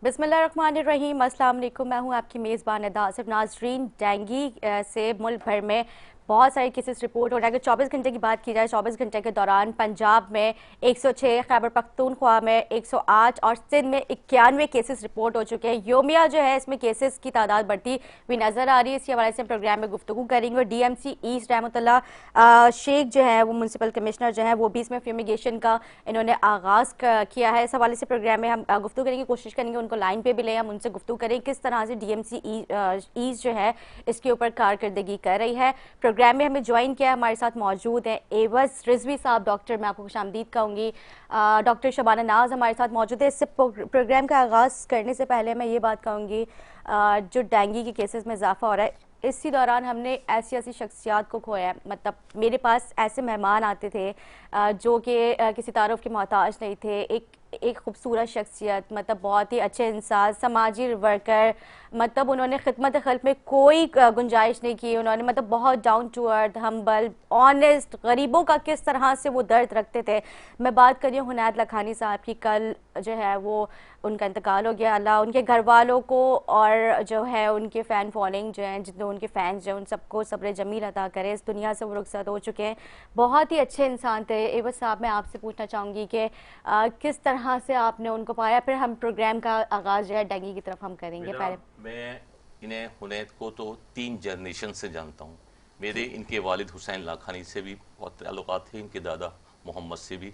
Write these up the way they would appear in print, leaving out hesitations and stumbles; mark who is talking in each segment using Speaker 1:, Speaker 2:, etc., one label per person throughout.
Speaker 1: बिस्मिल्लाहिर्रहमानिर्रहीम। अस्सलाम वालेकुम। मैं हूं आपकी मेज़बान अदा। सिर्फ नाजरीन, डेंगी से मुल्क भर में बहुत सारे केसेस रिपोर्ट हो रहे हैं। अगर 24 घंटे की बात की जाए, 24 घंटे के दौरान पंजाब में 106, खैबर पख्तूनख्वा में 108 और सिंध में 91 केसेस रिपोर्ट हो चुके हैं। योमिया जो है इसमें केसेस की तादाद बढ़ती हुई नजर आ रही है। इसी हवाले से प्रोग्राम में गुफ्तगू करेंगे। और डीएमसी ईस्ट रहमतुल्लाह शेख जो है वो म्यूनसिपल कमिश्नर जो है वो भी इसमें फ्यूमिगेशन का इन्होंने आगाज़ किया है। इस हवाले से प्रोग्राम में हम गुफ्तगू करेंगे, कोशिश करेंगे उनको लाइन पे भी ले, हम उनसे गुफ्तगू करें किस तरह से डीएमसी ईस्ट जो है इसके ऊपर कारकर्दगी कर रही है। प्रोग्राम में हमें ज्वाइन किया, हमारे साथ मौजूद हैं एवज रिजवी साहब डॉक्टर, मैं आपको खुशामदीद कहूँगी। डॉक्टर शबाना नाज हमारे साथ मौजूद है। इससे प्रोग्राम का आगाज़ करने से पहले मैं ये बात कहूँगी, जो डेंगू के केसेस में इजाफा हो रहा है, इसी दौरान हमने ऐसी ऐसी शख्सियात को खोया है। मतलब मेरे पास ऐसे मेहमान आते थे जो कि किसी तारुफ के मोहताज नहीं थे। एक खूबसूरत शख्सियत, मतलब बहुत ही अच्छे इंसान, समाजी वर्कर, मतलब उन्होंने खिदमत खल्क में कोई गुंजाइश नहीं की। उन्होंने मतलब बहुत down to earth, humble, honest, गरीबों का किस तरह से वो दर्द रखते थे। मैं बात कर रही हूँ हुनैद लखानी साहब की। कल जो है वो उनका इंतकाल हो गया। अल्लाह उनके घर वालों को और जो है उनके फ़ैन फॉलोइंग जो हैं, जितने उनके फ़ैन्स जो हैं, उन सबको सब्र जमील अता करें। इस दुनिया से वो रुखसत हो चुके हैं। बहुत ही अच्छे इंसान थे। एवज साहब, मैं आपसे पूछना चाहूँगी कि किस तरह से आपने उनको पाया, फिर हम प्रोग्राम का आगाज़ जो है डेंगू की तरफ हम करेंगे। पहले
Speaker 2: मैं इन्हें हुनैद को तो 3 जनरेशन से जानता हूँ। मेरे इनके वालिद हुसैन लाखानी से भी बहुत ताल्लुकात थे, इनके दादा मोहम्मद से भी,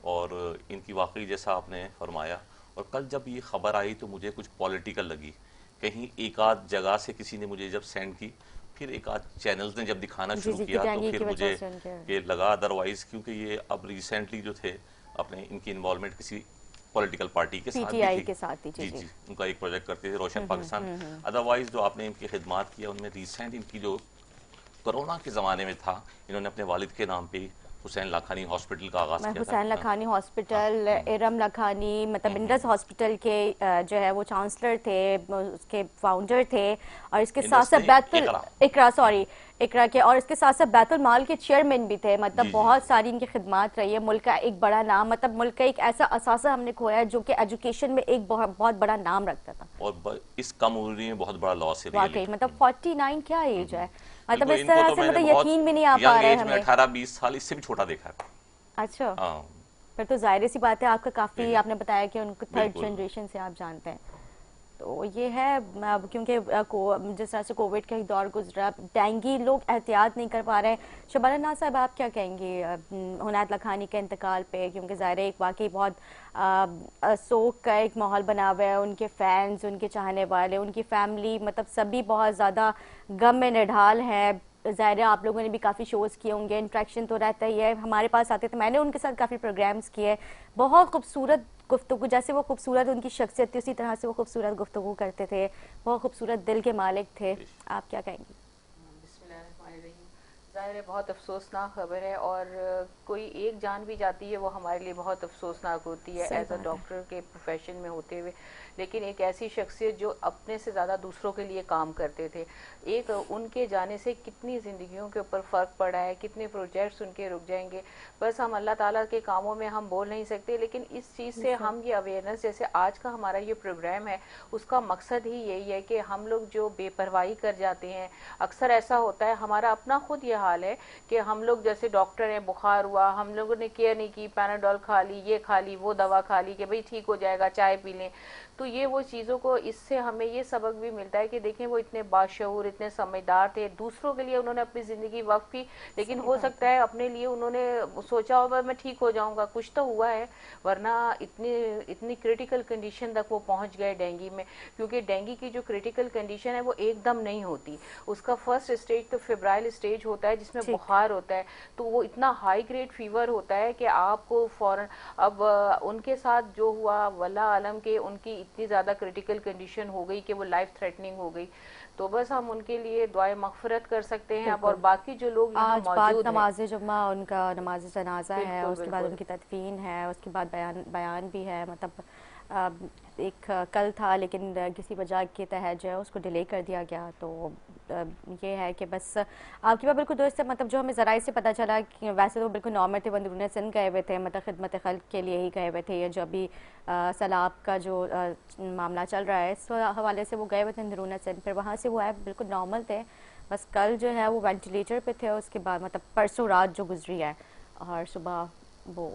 Speaker 2: और इनकी वाकई जैसा आपने फरमाया। और कल जब ये ख़बर आई तो मुझे कुछ पॉलिटिकल लगी। कहीं एक आध जगह से किसी ने मुझे जब सेंड की, फिर एक आध चैनल्स ने जब दिखाना
Speaker 1: जी
Speaker 2: शुरू
Speaker 1: जी, कि
Speaker 2: किया तो
Speaker 1: डेंगू
Speaker 2: फिर
Speaker 1: की वजह
Speaker 2: मुझे
Speaker 1: से उनके
Speaker 2: ये लगा अदरवाइज़, क्योंकि ये अब रिसेंटली जो थे अपने इनकी इन्वॉल्वमेंट किसी पॉलिटिकल पार्टी के साथ भी
Speaker 1: पीटीआई
Speaker 2: थी।
Speaker 1: के साथ थी। जी
Speaker 2: जी
Speaker 1: जी।
Speaker 2: जी, उनका एक प्रोजेक्ट करते थे रोशन पाकिस्तान। अदरवाइज जो आपने इनकी खिदमात किया उनमें रिसेंट इनकी जो कोरोना के ज़माने में था, इन्होंने अपने वालिद के नाम पे हुसैन लाखानी हॉस्पिटल का आगाज़
Speaker 1: मैं
Speaker 2: किया था।
Speaker 1: हुसैन
Speaker 2: हाँ
Speaker 1: लखानी
Speaker 2: हाँ।
Speaker 1: हॉस्पिटल, इरम लखानी, मतलब इंडस हॉस्पिटल के जो है वो चांसलर थे, उसके फाउंडर थे। और इसके साथ
Speaker 2: इंडस
Speaker 1: साथ
Speaker 2: ने
Speaker 1: बैतुल
Speaker 2: एकरा।
Speaker 1: इकरा, सॉरी, इकरा के, और इसके साथ साथ बैतुल माल के चेयरमैन भी थे। मतलब
Speaker 2: जी जी।
Speaker 1: बहुत सारी इनकी खिदमात रही है। मुल्क का एक बड़ा नाम, मतलब मुल्क का एक ऐसा असासा हमने खोया है जो कि एजुकेशन में एक बहुत बहुत बड़ा नाम रखता था।
Speaker 2: और इस कम उम्र में बहुत बड़ा लॉस है रियली।
Speaker 1: वाकई, मतलब 49 क्या एज है, मतलब
Speaker 2: बिल्कुल,
Speaker 1: इस
Speaker 2: इनको
Speaker 1: तरह
Speaker 2: तो
Speaker 1: से
Speaker 2: मैंने
Speaker 1: मतलब
Speaker 2: बहुत
Speaker 1: यकीन भी नहीं आ पा
Speaker 2: यंग
Speaker 1: रहा है
Speaker 2: एज में
Speaker 1: हमें।
Speaker 2: 18-20 साल इससे भी छोटा देखा है।
Speaker 1: अच्छा,
Speaker 2: हाँ
Speaker 1: फिर तो जाहिर सी बात है आपका काफ़ी,
Speaker 2: जी,
Speaker 1: आपने बताया कि उनको थर्ड
Speaker 2: बिल्कुल।
Speaker 1: जनरेशन से आप जानते हैं। तो ये है, अब क्योंकि जिस तरह से कोविड का ही दौर गुजरा, डेंगू लोग एहतियात नहीं कर पा रहे हैं। शबाना नाज साहब, आप क्या कहेंगे हुनैद लखानी के इंतकाल पे? क्योंकि ज़ाहिर है एक वाकई बहुत शोक का एक माहौल बना हुआ है। उनके फैंस, उनके चाहने वाले, उनकी फैमिली, मतलब सभी बहुत ज़्यादा गम में निढाल है। ज़ाहिर है आप लोगों ने भी काफ़ी शोज़ किए होंगे, इंट्रैक्शन तो रहता ही है। हमारे पास आते थे, मैंने उनके साथ काफ़ी प्रोग्राम्स किए। बहुत खूबसूरत गुफ्तगू, जैसे वो खूबसूरत उनकी शख्सियत थी उसी तरह से वो खूबसूरत गुफ्तगू करते थे। बहुत खूबसूरत दिल के मालिक थे। आप क्या कहेंगी?
Speaker 3: बिस्मिल्लाहिर्रहमानिर्रहीम। ज़ाहिर है बहुत अफसोसनाक खबर है, और कोई एक जान भी जाती है वो हमारे लिए बहुत अफसोसनाक होती है
Speaker 1: सही
Speaker 3: एज अ
Speaker 1: बात है।
Speaker 3: डॉक्टर के प्रोफेशन में होते हुए। लेकिन एक ऐसी शख्सियत जो अपने से ज़्यादा दूसरों के लिए काम करते थे, एक उनके जाने से कितनी ज़िंदगियों के ऊपर फ़र्क पड़ा है, कितने प्रोजेक्ट्स उनके रुक जाएंगे। बस हम अल्लाह ताला के कामों में हम बोल नहीं सकते, लेकिन इस चीज़ से
Speaker 1: बिल्कुल।
Speaker 3: हम ये अवेयरनेस, जैसे आज का हमारा ये प्रोग्राम है, उसका मकसद ही यही है कि हम लोग जो बेपरवाही कर जाते हैं, अक्सर ऐसा होता है, हमारा अपना खुद ये हाल है कि हम लोग जैसे डॉक्टर हैं, बुखार हुआ, हम लोगों ने केयर नहीं की, पैनाडोल खा ली, ये खा ली, वो दवा खा ली कि भाई ठीक हो जाएगा, चाय पी लें। तो ये वो चीज़ों को, इससे हमें ये सबक भी मिलता है कि देखें वो इतने बाशऊर, इतने समझदार थे, दूसरों के लिए उन्होंने अपनी ज़िंदगी वक्फ की। लेकिन
Speaker 1: सही
Speaker 3: हो
Speaker 1: बात
Speaker 3: सकता
Speaker 1: है।
Speaker 3: है अपने लिए उन्होंने सोचा होगा मैं ठीक हो जाऊंगा, कुछ तो हुआ है, वरना इतनी इतनी क्रिटिकल कंडीशन तक वो पहुंच गए डेंगू में। क्योंकि डेंगू की जो क्रिटिकल कंडीशन है वो एकदम नहीं होती। उसका फर्स्ट स्टेज तो फेब्राइल स्टेज होता है, जिसमें
Speaker 1: ठीक।
Speaker 3: बुखार होता है। तो वो इतना हाई ग्रेड फीवर होता है कि आपको फौरन, अब उनके साथ जो हुआ, वल्लाह आलम के उनकी इतनी ज़्यादा क्रिटिकल कंडीशन हो गई कि वो लाइफ थ्रेटनिंग हो गई। तो बस हम उनके लिए दुआए मगफरत कर सकते हैं अब, और
Speaker 1: बिल्कुल।
Speaker 3: बाकी जो लोग यहाँ
Speaker 1: आज बाद
Speaker 3: मौजूद हैं।
Speaker 1: नमाज जुम्मा उनका नमाज जनाजा है,
Speaker 3: बिल्कुल
Speaker 1: उसके बाद
Speaker 3: बिल्कुल।
Speaker 1: उनकी तदफीन है, उसके बाद बयान बयान भी है। मतलब एक कल था लेकिन किसी वजह के तहत जो है उसको डिले कर दिया गया। तो ये है कि बस आपकी बात बिल्कुल दुरुस्त है। मतलब जो हमें ज़राए से पता चला कि वैसे तो बिल्कुल नॉर्मल थे, अंदरूनी सिंध गए हुए थे, मतलब खिदमत खल्क के लिए ही गए हुए थे। ये जो अभी सैलाब का जो मामला चल रहा है, इस हवाले से वो गए हुए थे अंदरूनी सिंध, फिर वहाँ से वो आए, बिल्कुल नॉर्मल थे। बस कल जो है वो वेंटिलेटर पे थे, उसके बाद मतलब परसों रात जो गुजरी है और सुबह वो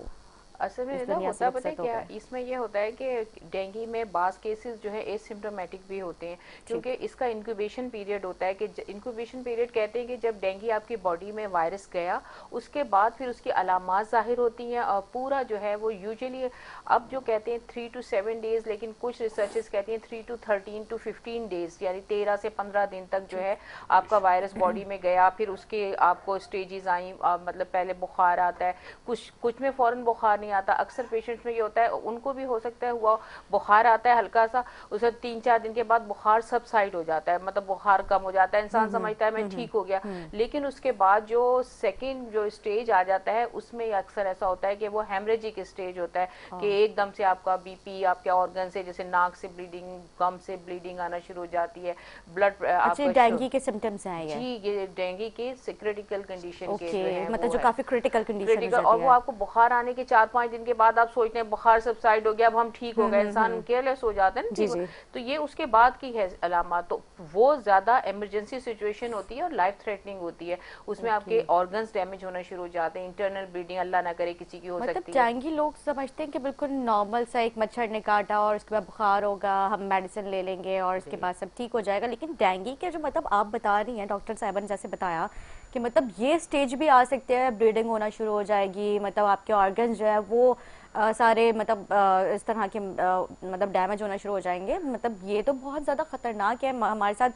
Speaker 3: असल में
Speaker 1: इस
Speaker 3: निदा
Speaker 1: दुनिया से
Speaker 3: होता पता है
Speaker 1: रुखसत हो
Speaker 3: क्या,
Speaker 1: गए।
Speaker 3: इसमें ये होता है कि डेंगू में बाज़ केसेस जो है एसिम्प्टोमेटिक भी होते हैं, क्योंकि इसका इंक्यूबेशन पीरियड होता है कि इंक्यूबेशन पीरियड कहते हैं कि जब डेंगू आपकी बॉडी में वायरस गया उसके बाद फिर उसकी अलामात जाहिर होती हैं और पूरा जो है वो यूजुअली अब जो कहते हैं 3 to 7 डेज, लेकिन कुछ रिसर्चेस कहती हैं 3 to 13 to 15 डेज, यानी 13 से 15 दिन तक जो है आपका वायरस बॉडी में गया। फिर उसके आपको स्टेजेस आई, मतलब पहले बुखार आता है, कुछ में फौरन बुखार नहीं आता। अक्सर पेशेंट्स में ये होता है, उनको भी हो सकता है हुआ बुखार आता है हल्का सा, उसे 3-4 दिन के बाद बुखार सबसाइड हो जाता है, मतलब बुखार कम हो जाता है, इंसान समझता है मैं ठीक हो गया। लेकिन उसके बाद जो सेकंड जो स्टेज आ जाता है उसमें अक्सर ऐसा होता है कि वो हेमरेजिक स्टेज होता है कि एकदम से आपका बीपी, आपके ऑर्गन से जैसे नाक से ब्लीडिंग, गम से ब्लीडिंग आना शुरू हो जाती है, ब्लड
Speaker 1: अच्छा, डेंगू के सिम्टम्स हैं ये?
Speaker 3: जी, ये डेंगू के क्रिटिकल कंडीशन के
Speaker 1: ओके,
Speaker 3: जो है
Speaker 1: मतलब
Speaker 3: वो
Speaker 1: जो
Speaker 3: है
Speaker 1: काफी क्रिटिकल कंडीशन हो
Speaker 3: क्रिटिकल। और
Speaker 1: जाती
Speaker 3: वो
Speaker 1: है।
Speaker 3: आपको बुखार आने के 4-5 दिन के बाद आप सोचते हैं बुखार सबसाइड हो गया, अब हम ठीक हो गए, इंसान केयरलेस हो जाता है ना,
Speaker 1: जी
Speaker 3: ठीक हो।
Speaker 1: जी।
Speaker 3: तो ये उसके बाद की है अलामत, तो वो ज्यादा इमरजेंसी सिचुएशन होती है और लाइफ थ्रेटनिंग होती है। उसमें आपके
Speaker 1: ओके,
Speaker 3: ऑर्गन्स डैमेज होना शुरू हो जाते हैं, इंटरनल ब्लीडिंग अल्लाह ना करे किसी की हो
Speaker 1: मतलब
Speaker 3: सकती है।
Speaker 1: डेंगू लोग समझते हैं कि बिल्कुल नॉर्मल सा एक मच्छर ने काटा और उसके बाद बुखार होगा, हम मेडिसिन ले लेंगे और उसके बाद सब ठीक हो जाएगा। लेकिन डेंगू के जो मतलब आप बता रही हैं, डॉक्टर साहिबा ने जैसे बताया कि मतलब ये स्टेज भी आ सकते हैं, ब्लीडिंग होना शुरू हो जाएगी, मतलब आपके ऑर्गन्स जो है वो सारे मतलब इस तरह के मतलब डैमेज होना शुरू हो जाएंगे। मतलब ये तो बहुत ज़्यादा ख़तरनाक है। हमारे साथ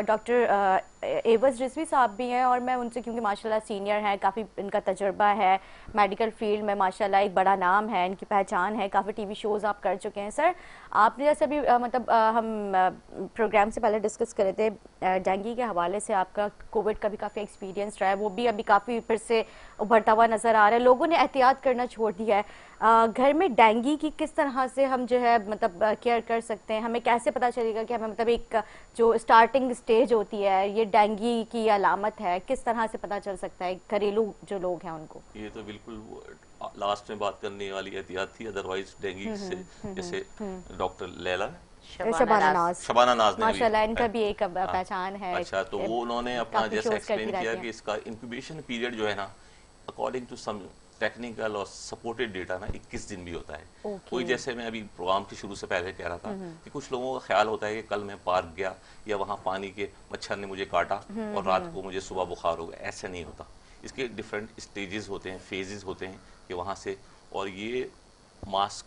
Speaker 1: डॉक्टर एवज रिजवी साहब भी हैं और मैं उनसे, क्योंकि माशाल्लाह सीनियर हैं, काफ़ी इनका तजुर्बा है मेडिकल फील्ड में, माशाल्लाह एक बड़ा नाम है, इनकी पहचान है, काफ़ी टीवी शोज़ आप कर चुके हैं। सर, आपने जैसे अभी मतलब हम प्रोग्राम से पहले डिस्कस करे थे डेंगू के हवाले से, आपका कोविड का भी काफ़ी एक्सपीरियंस रहा है, वो भी अभी काफ़ी फिर से उभरता हुआ नज़र आ रहा है। लोगों ने एहतियात करना छोड़ दिया है। घर में डेंगू की किस तरह से हम जो है मतलब केयर कर सकते हैं? हमें कैसे पता चलेगा कि हमें मतलब एक जो स्टार्टिंग स्टेज होती है ये डेंगू की अलामत है, किस तरह से पता चल सकता है घरेलू जो लोग हैं उनको?
Speaker 2: ये तो बिल्कुल लास्ट में बात करने वाली एहतियात थी, अदरवाइज डेंगू से जैसे डॉक्टर लैला
Speaker 1: शबाना नाज,
Speaker 2: शबाना नाज ने
Speaker 1: माशाल्लाह इनका भी एक
Speaker 2: हाँ,
Speaker 1: पहचान है।
Speaker 2: अच्छा, तो वो उन्होंने अपना
Speaker 1: काफी
Speaker 2: जैसा
Speaker 1: शोज करती
Speaker 2: एक्सप्लेन किया
Speaker 1: रहती
Speaker 2: कि
Speaker 1: हैं।
Speaker 2: इसका इंक्यूबेशन पीरियड जो है ना, अकॉर्डिंग टू सम टेक्निकल और सपोर्टेड डेटा ना 21 दिन भी होता है।
Speaker 1: ओके।
Speaker 2: कोई जैसे मैं अभी प्रोग्राम के शुरू से पहले कह रहा था कि कुछ लोगों का ख्याल होता है कि कल मैं पार्क गया या वहाँ पानी के मच्छर ने मुझे काटा और रात को मुझे सुबह बुखार हो गया, ऐसा नहीं होता। इसके डिफरेंट स्टेजेस होते हैं, फेजेस होते हैं कि वहाँ से, और ये मास्क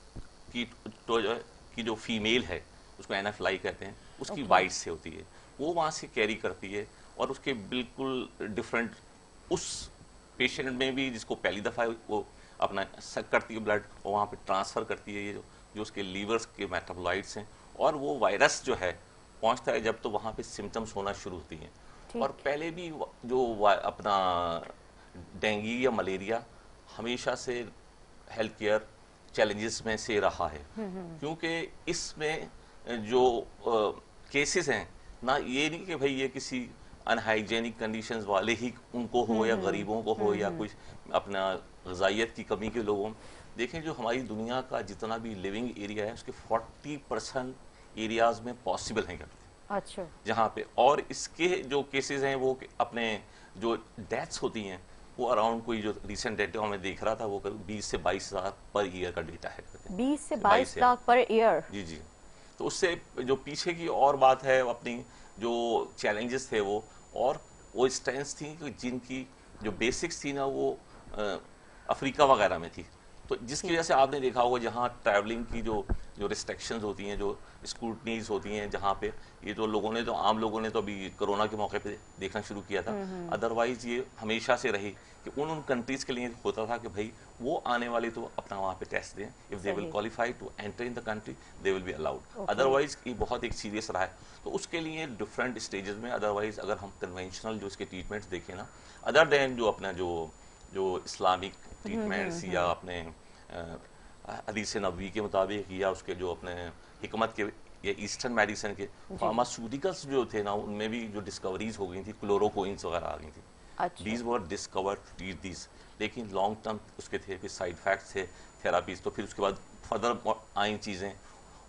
Speaker 2: की जो फीमेल है उसको एनाफ्लाई कहते हैं, उसकी वाइट से होती है, वो वहाँ से कैरी करती है और उसके बिल्कुल डिफरेंट उस पेशेंट में भी जिसको पहली दफ़ा वो अपना सक करती है ब्लड, और वहाँ पे ट्रांसफ़र करती है ये जो उसके लीवर्स के मेटाबोलाइट्स हैं, और वो वायरस जो है पहुँचता है जब तो वहाँ पे सिम्टम्स होना शुरू होती हैं। और पहले भी जो अपना डेंगू या मलेरिया हमेशा से हेल्थ केयर चैलेंजेस में से रहा है, क्योंकि इसमें जो केसेस हैं ना, ये नहीं कि भाई ये किसी अनहाइजेनिक कंडीशंस वाले ही उनको हो या गरीबों को हो या कुछ अपना ग़िज़ाइयत की कमी के लोगों। देखें, जो हमारी दुनिया का जितना भी लिविंग एरिया है उसके 40% एरियाज़ में पॉसिबल हैं करते,
Speaker 1: अच्छा,
Speaker 2: जहाँ पे, और इसके जो केसेस हैं वो अपने जो डेथ्स होती हैं वो अराउंड, कोई जो रिसेंट डेटा मैं देख रहा था वो 20 से 22 हज़ार पर ईयर का डेटा है।
Speaker 1: 20 से 22 लाख पर ईयर?
Speaker 2: जी जी। तो उससे जो पीछे की और बात है, अपनी जो चैलेंजेस थे वो स्ट्रेंथ्स थी कि जिनकी जो बेसिक्स थी ना वो अफ्रीका वगैरह में थी, तो जिसकी वजह से आपने देखा होगा जहाँ ट्रैवलिंग की जो रिस्ट्रिक्शंस होती हैं, जो स्क्रूटनीज होती हैं, जहाँ पे ये तो लोगों ने, तो आम लोगों ने तो अभी कोरोना के मौके पे देखना शुरू किया था, अदरवाइज ये हमेशा से रही कि उन कंट्रीज के लिए होता था कि भाई वो आने वाले तो अपना वहाँ पे टेस्ट दें, if they will qualify to enter in the country they will be allowed, otherwise ये बहुत एक सीरियस रहा है। तो उसके लिए डिफरेंट स्टेजेस में, अदरवाइज अगर हम कन्वेंशनल जो इसके ट्रीटमेंट्स देखें ना, अदर देन जो अपना जो इस्लामिक ट्रीटमेंट्स या अपने हदीस नबवी के मुताबिक या उसके जो अपने हिकमत के ये ईस्टर्न मेडिसिन के फार्मास्यूटिकल्स जो थे ना, उनमें भी जो डिस्कवरीज हो गई थी, क्लोरोक्विन्स वगैरह आ गई थी।
Speaker 1: अच्छा।
Speaker 2: दीज वर डिस्कवर्ड दीज, लेकिन लॉन्ग टर्म उसके थे, फिर साइड इफेक्ट्स थे, थेरापीज, तो फिर उसके बाद फर्दर आई चीज़ें,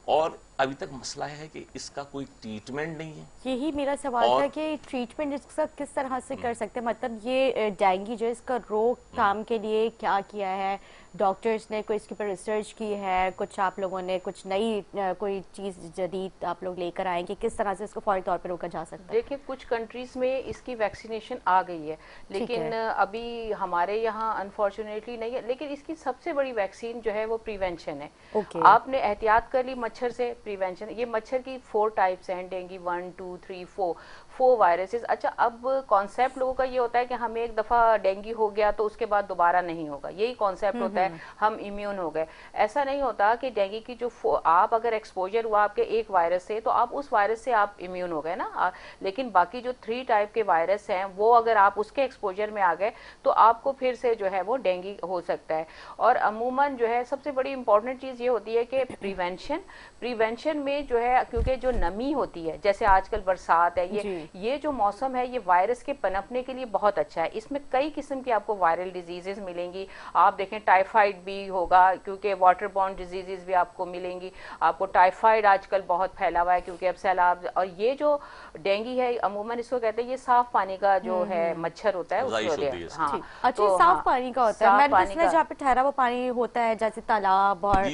Speaker 2: और अभी तक मसला है कि इसका कोई ट्रीटमेंट नहीं है।
Speaker 1: यही मेरा सवाल
Speaker 2: और
Speaker 1: था कि ट्रीटमेंट इसका किस तरह से कर सकते हैं, मतलब ये डेंगू जो इसका रोकथाम के लिए क्या किया है डॉक्टर्स ने, कोई इसके ऊपर रिसर्च की है, कुछ आप लोगों ने कुछ नई कोई चीज़ जदीद आप लोग लेकर आए कि किस तरह से इसको फौरी तौर पर रोका जा सकता है?
Speaker 3: देखिए, कुछ कंट्रीज में इसकी वैक्सीनेशन आ गई है, लेकिन अभी हमारे यहाँ अनफॉर्चुनेटली नहीं है। लेकिन इसकी सबसे बड़ी वैक्सीन जो है वो प्रिवेंशन है। आपने एहतियात कर ली मच्छर से, प्रिवेंशन। ये मच्छर की 4 टाइप्स हैं, डेंगू 1 2 3 4 वायरसेस। अच्छा, अब कॉन्सेप्ट लोगों का ये होता है कि हमें एक दफा डेंगू हो गया तो उसके बाद दोबारा नहीं होगा, यही कॉन्सेप्ट होता है, हम इम्यून हो गए। ऐसा नहीं होता कि डेंगू की जो आप अगर एक्सपोजर हुआ आपके एक वायरस से, तो आप उस वायरस से आप इम्यून हो गए ना, लेकिन बाकी जो 3 टाइप के वायरस हैं वो अगर आप उसके एक्सपोजर में आ गए तो आपको फिर से जो है वो डेंगू हो सकता है। और अमूमन जो है सबसे बड़ी इंपॉर्टेंट चीज ये होती है कि प्रिवेंशन में जो है, क्योंकि जो नमी होती है, जैसे आजकल बरसात है, ये जो मौसम है ये वायरस के पनपने के लिए बहुत अच्छा है। इसमें कई किस्म की आपको वायरल डिजीजेस मिलेंगी। आप देखें टाइफाइड भी होगा, क्योंकि वाटर बॉर्न डिजीजेस भी आपको मिलेंगी। आपको टाइफाइड आजकल बहुत फैला हुआ है क्योंकि अब सैलाब। और ये जो डेंगू है अमूमन इसको कहते हैं, ये साफ पानी का जो है मच्छर होता है उसको।
Speaker 1: हाँ, अच्छा, साफ पानी का होता है। मैंने सुना जहाँ पे ठहरा हुआ पानी होता है, जैसे तालाब और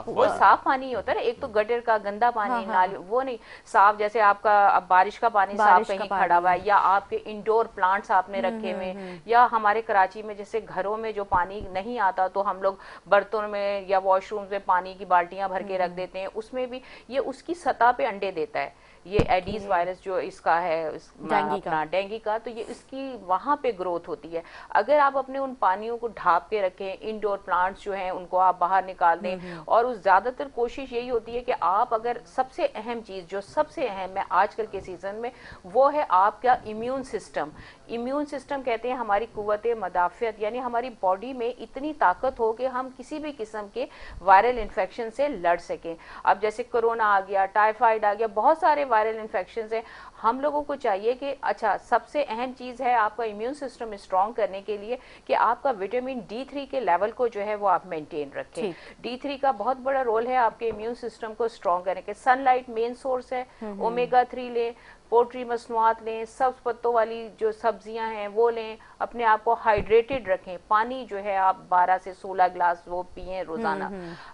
Speaker 2: वो
Speaker 3: साफ पानी ही होता है ना। एक तो गटर का गंदा पानी, नाली, वो नहीं साफ। जैसे आपका अब बारिश का पानी साफ कहीं खड़ा हुआ है, या आपके इंडोर प्लांट्स आपने रखे हुए, या हमारे कराची में जैसे घरों में जो पानी नहीं आता तो हम लोग बर्तनों में या वॉशरूम में पानी की बाल्टियां भर के रख देते हैं, उसमें भी ये उसकी सतह पे अंडे देता है। ये एडीज वायरस जो इसका है, डेंगू का, तो ये इसकी वहां पे ग्रोथ होती है। अगर आप अपने उन पानियों को ढाप के रखें, इंडोर प्लांट्स जो हैं उनको आप बाहर निकाल दें, और उस ज्यादातर कोशिश यही होती है कि आप अगर सबसे अहम चीज जो सबसे अहम है आजकल के सीजन में, वो है आपका इम्यून सिस्टम। इम्यून सिस्टम कहते हैं हमारी कुव्वत मदाफियत, यानी हमारी बॉडी में इतनी ताकत हो कि हम किसी भी किस्म के वायरल इन्फेक्शन से लड़ सकें। अब जैसे कोरोना आ गया, टाइफाइड आ गया, बहुत सारे वायरल इन्फेक्शंस हैं। हम लोगों को चाहिए कि अच्छा, सबसे अहम चीज है आपका इम्यून सिस्टम स्ट्रांग करने के लिए कि आपका विटामिन D3 के लेवल को जो है वो आप मेंटेन रखें। D3 का बहुत बड़ा रोल है आपके इम्यून सिस्टम को स्ट्रांग करने के। सनलाइट मेन सोर्स है, ओमेगा 3 लें, पोल्ट्री मसनूआत लें, सब्ज पत्तों वाली जो सब्जियां हैं वो लें, अपने आप को हाइड्रेटेड रखें। पानी जो है आप 12 से 16 ग्लास वो पिएं रोजाना।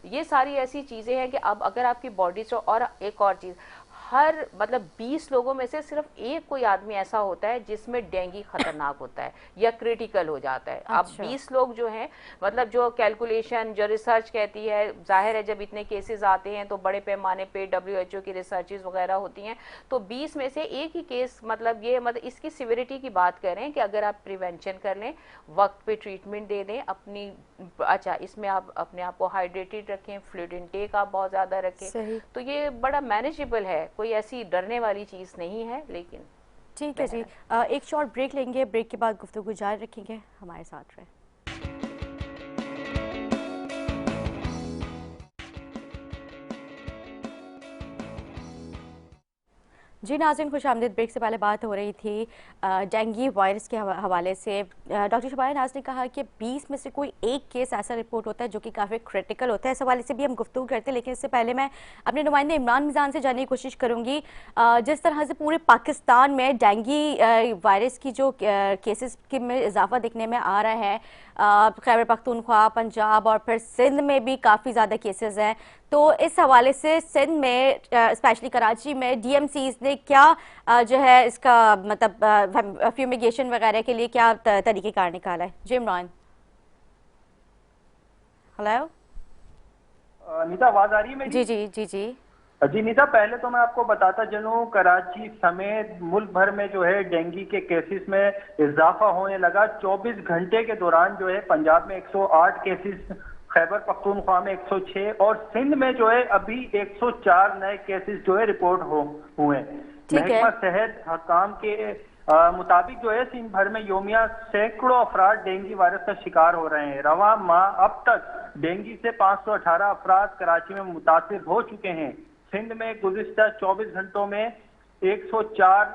Speaker 3: ये सारी ऐसी चीजें हैं कि अब अगर आपकी बॉडी से, और एक और चीज, हर मतलब 20 लोगों में से सिर्फ एक कोई आदमी ऐसा होता है जिसमें डेंगू खतरनाक होता है या क्रिटिकल हो जाता है। अब 20 लोग जो हैं, मतलब जो कैलकुलेशन जो रिसर्च कहती है, जाहिर है जब इतने केसेस आते हैं तो बड़े पैमाने पे WHO की रिसर्चेस वगैरह होती हैं, तो 20 में से एक ही केस, मतलब ये मतलब इसकी सिविरिटी की बात करें कि अगर आप प्रिवेंशन कर लें, वक्त पे ट्रीटमेंट दे दें अपनी, अच्छा इसमें आप अपने आप को हाइड्रेटेड रखें, फ्लूइड इनटेक आप बहुत ज्यादा रखें, तो ये बड़ा मैनेजेबल है, कोई ऐसी डरने वाली चीज नहीं है। लेकिन
Speaker 1: ठीक है जी, एक शॉर्ट ब्रेक लेंगे, ब्रेक के बाद गुफ्तगू जारी रखेंगे, हमारे साथ रहे। जी नाज़रीन, खुशामदीद। ब्रेक से पहले बात हो रही थी डेंगू वायरस के हवाले से। डॉक्टर शबाना नाज ने कहा कि 20 में से कोई एक केस ऐसा रिपोर्ट होता है जो कि काफ़ी क्रिटिकल होता है। इस हवाले से भी हम गुफ्तगू करते हैं, लेकिन इससे पहले मैं अपने नुमाइंदे इमरान मिजान से जानने की कोशिश करूँगी, जिस तरह से पूरे पाकिस्तान में डेंगू वायरस की जो केसेस के में इजाफा देखने में आ रहा है, खैबर पख्तूनख्वा, पंजाब और फिर सिंध में भी काफ़ी ज़्यादा केसेस हैं, तो इस हवाले से सिंध में स्पेशली कराची में DMCs ने क्या जो है इसका मतलब फ्यूमिगेशन वगैरह के लिए क्या तरीक़ेकार निकाला है? जी इमरान। हेलो
Speaker 4: नीता, आवाज आ रही है मेरी?
Speaker 1: जी जी जी जी
Speaker 4: जी नीता, पहले तो मैं आपको बताता चलूं, कराची समेत मुल्क भर में जो है डेंगू के केसेस में इजाफा होने लगा। 24 घंटे के दौरान जो है पंजाब में 108 केसेस, खैबर पख्तूनख्वा में 106 और सिंध में जो है अभी 104 नए केसेस जो है रिपोर्ट हुए। महकमा सेहत हकाम के मुताबिक जो है सिंध भर में योमिया सैकड़ों अफराद डेंगू वायरस का शिकार हो रहे हैं। रवां माह अब तक डेंगू से 518 अफराद कराची में मुतासिर हो चुके हैं। सिंध में गुज़िश्ता 24 घंटों में 104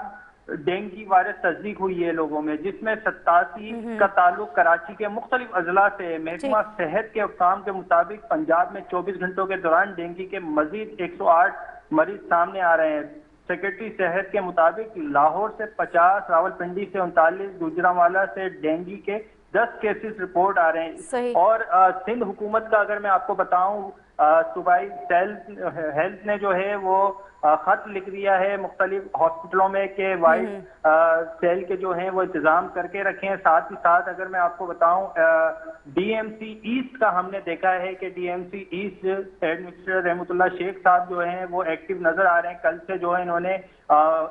Speaker 4: डेंगू वायरस तस्दीक हुई है लोगों में, जिसमें 87 का ताल्लुक कराची के मुख्तलिफ अजला से है। महकमा सेहत के अहकाम के मुताबिक पंजाब में 24 घंटों के दौरान डेंगू के मजीद 108 मरीज सामने आ रहे हैं। सेक्रेटरी सेहत के मुताबिक लाहौर से 50, रावलपिंडी से 39, गुजरांवाला से डेंगू के 10 केसेस रिपोर्ट आ रहे हैं। और सिंध हुकूमत का अगर मैं आपको बताऊं, सूबाई हेल्थ ने जो है वो खत लिख दिया है मुख्तलिफ हॉस्पिटलों में कि वाइट सेल के जो हैं वो इंतजाम करके रखे हैं। साथ ही साथ अगर मैं आपको बताऊं, डीएमसी ईस्ट का हमने देखा है कि डीएमसी ईस्ट एडमिनिस्ट्रेटर रहमतुल्लाह शेख साहब जो हैं वो एक्टिव नजर आ रहे हैं। कल से जो है इन्होंने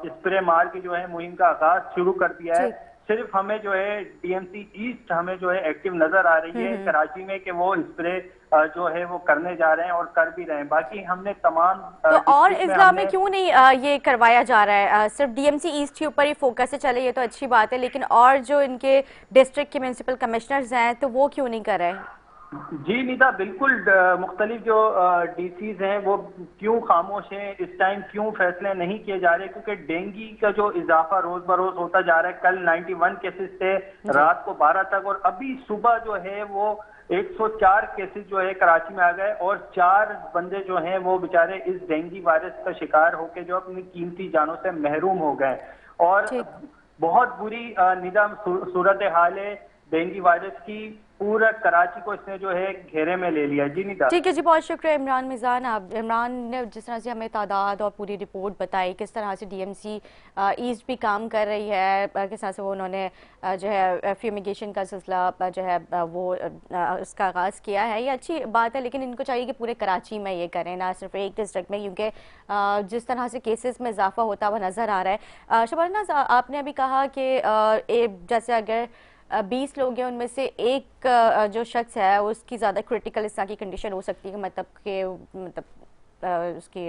Speaker 4: स्प्रे मार के जो है मुहिम का आगाज शुरू कर दिया है। सिर्फ हमें जो है डीएमसी ईस्ट हमें जो है एक्टिव नजर आ रही है कराची में कि वो स्प्रे जो है वो करने जा रहे हैं और कर भी रहे हैं। बाकी हमने तमाम
Speaker 1: तो और इस्लाह में क्यों नहीं ये करवाया जा रहा है? सिर्फ डीएमसी ईस्ट के ऊपर ही फोकस से चले, ये तो अच्छी बात है, लेकिन और जो इनके डिस्ट्रिक्ट के म्यूनसिपल कमिश्नर्स हैं तो वो क्यों नहीं कर रहे हैं?
Speaker 4: जी निदा, बिल्कुल मुख्तलिफ जो डीसीज हैं वो क्यों खामोश हैं, इस टाइम क्यों फैसले नहीं किए जा रहे? क्योंकि डेंगू का जो इजाफा रोज बरोज होता जा रहा है। कल 91 केसेस थे रात को 12 तक, और अभी सुबह जो है वो 104 केसेस जो है कराची में आ गए, और 4 बंदे जो हैं वो बेचारे इस डेंगू वायरस का शिकार होकर जो अपनी कीमती जानों से महरूम हो गए। और बहुत बुरी निदा सूरत हाल है डेंगू वायरस की। पूरा कराची को इसने जो है घेरे में ले लिया। जी निदा,
Speaker 1: ठीक है जी, बहुत शुक्रिया इमरान मिजान। आप इमरान ने जिस तरह से हमें तादाद और पूरी रिपोर्ट बताई, किस तरह से डीएमसी ईस्ट भी काम कर रही है, किस तरह से वो उन्होंने जो है फ्यूमिगेशन का सिलसिला जो है वो उसका आगाज़ किया है, ये अच्छी बात है। लेकिन इनको चाहिए कि पूरे कराची में ये करें, ना सिर्फ एक डिस्ट्रिक्ट में, क्योंकि जिस तरह से केसेस में इजाफा होता हुआ नज़र आ रहा है। शबाना, आपने अभी कहा कि जैसे अगर 20 लोग हैं, उनमें से एक जो शख्स है उसकी ज़्यादा क्रिटिकल इस तरह की कंडीशन हो सकती है, मतलब उसकी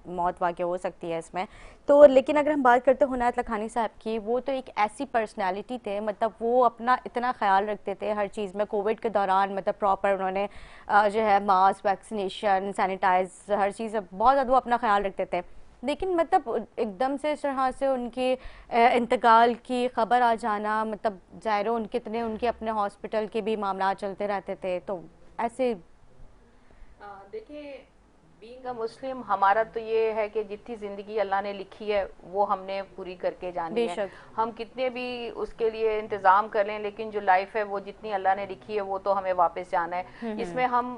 Speaker 1: मौत वाक़ हो सकती है इसमें। तो लेकिन अगर हम बात करते हैं हुनैत लखानी साहब की, वो तो एक ऐसी पर्सनालिटी थे, मतलब वो अपना इतना ख्याल रखते थे हर चीज़ में। कोविड के दौरान मतलब प्रॉपर उन्होंने जो है मास्क, वैक्सीनेशन, सैनिटाइज, हर चीज़ बहुत ज़्यादा वो अपना ख्याल रखते थे। लेकिन मतलब एकदम से इस तरह से उनके इंतकाल की खबर आ जाना, मतलब ज़ाहिर उनके अपने हॉस्पिटल के भी मामला चलते रहते थे, तो ऐसे
Speaker 3: देखिए, बीइंग अ मुस्लिम हमारा तो ये है कि जितनी ज़िंदगी अल्लाह ने लिखी है वो हमने पूरी करके जानी है। हम कितने भी उसके लिए इंतज़ाम कर लें, लेकिन जो लाइफ है वो जितनी अल्लाह ने लिखी है वो तो हमें वापस जाना है। इसमें हम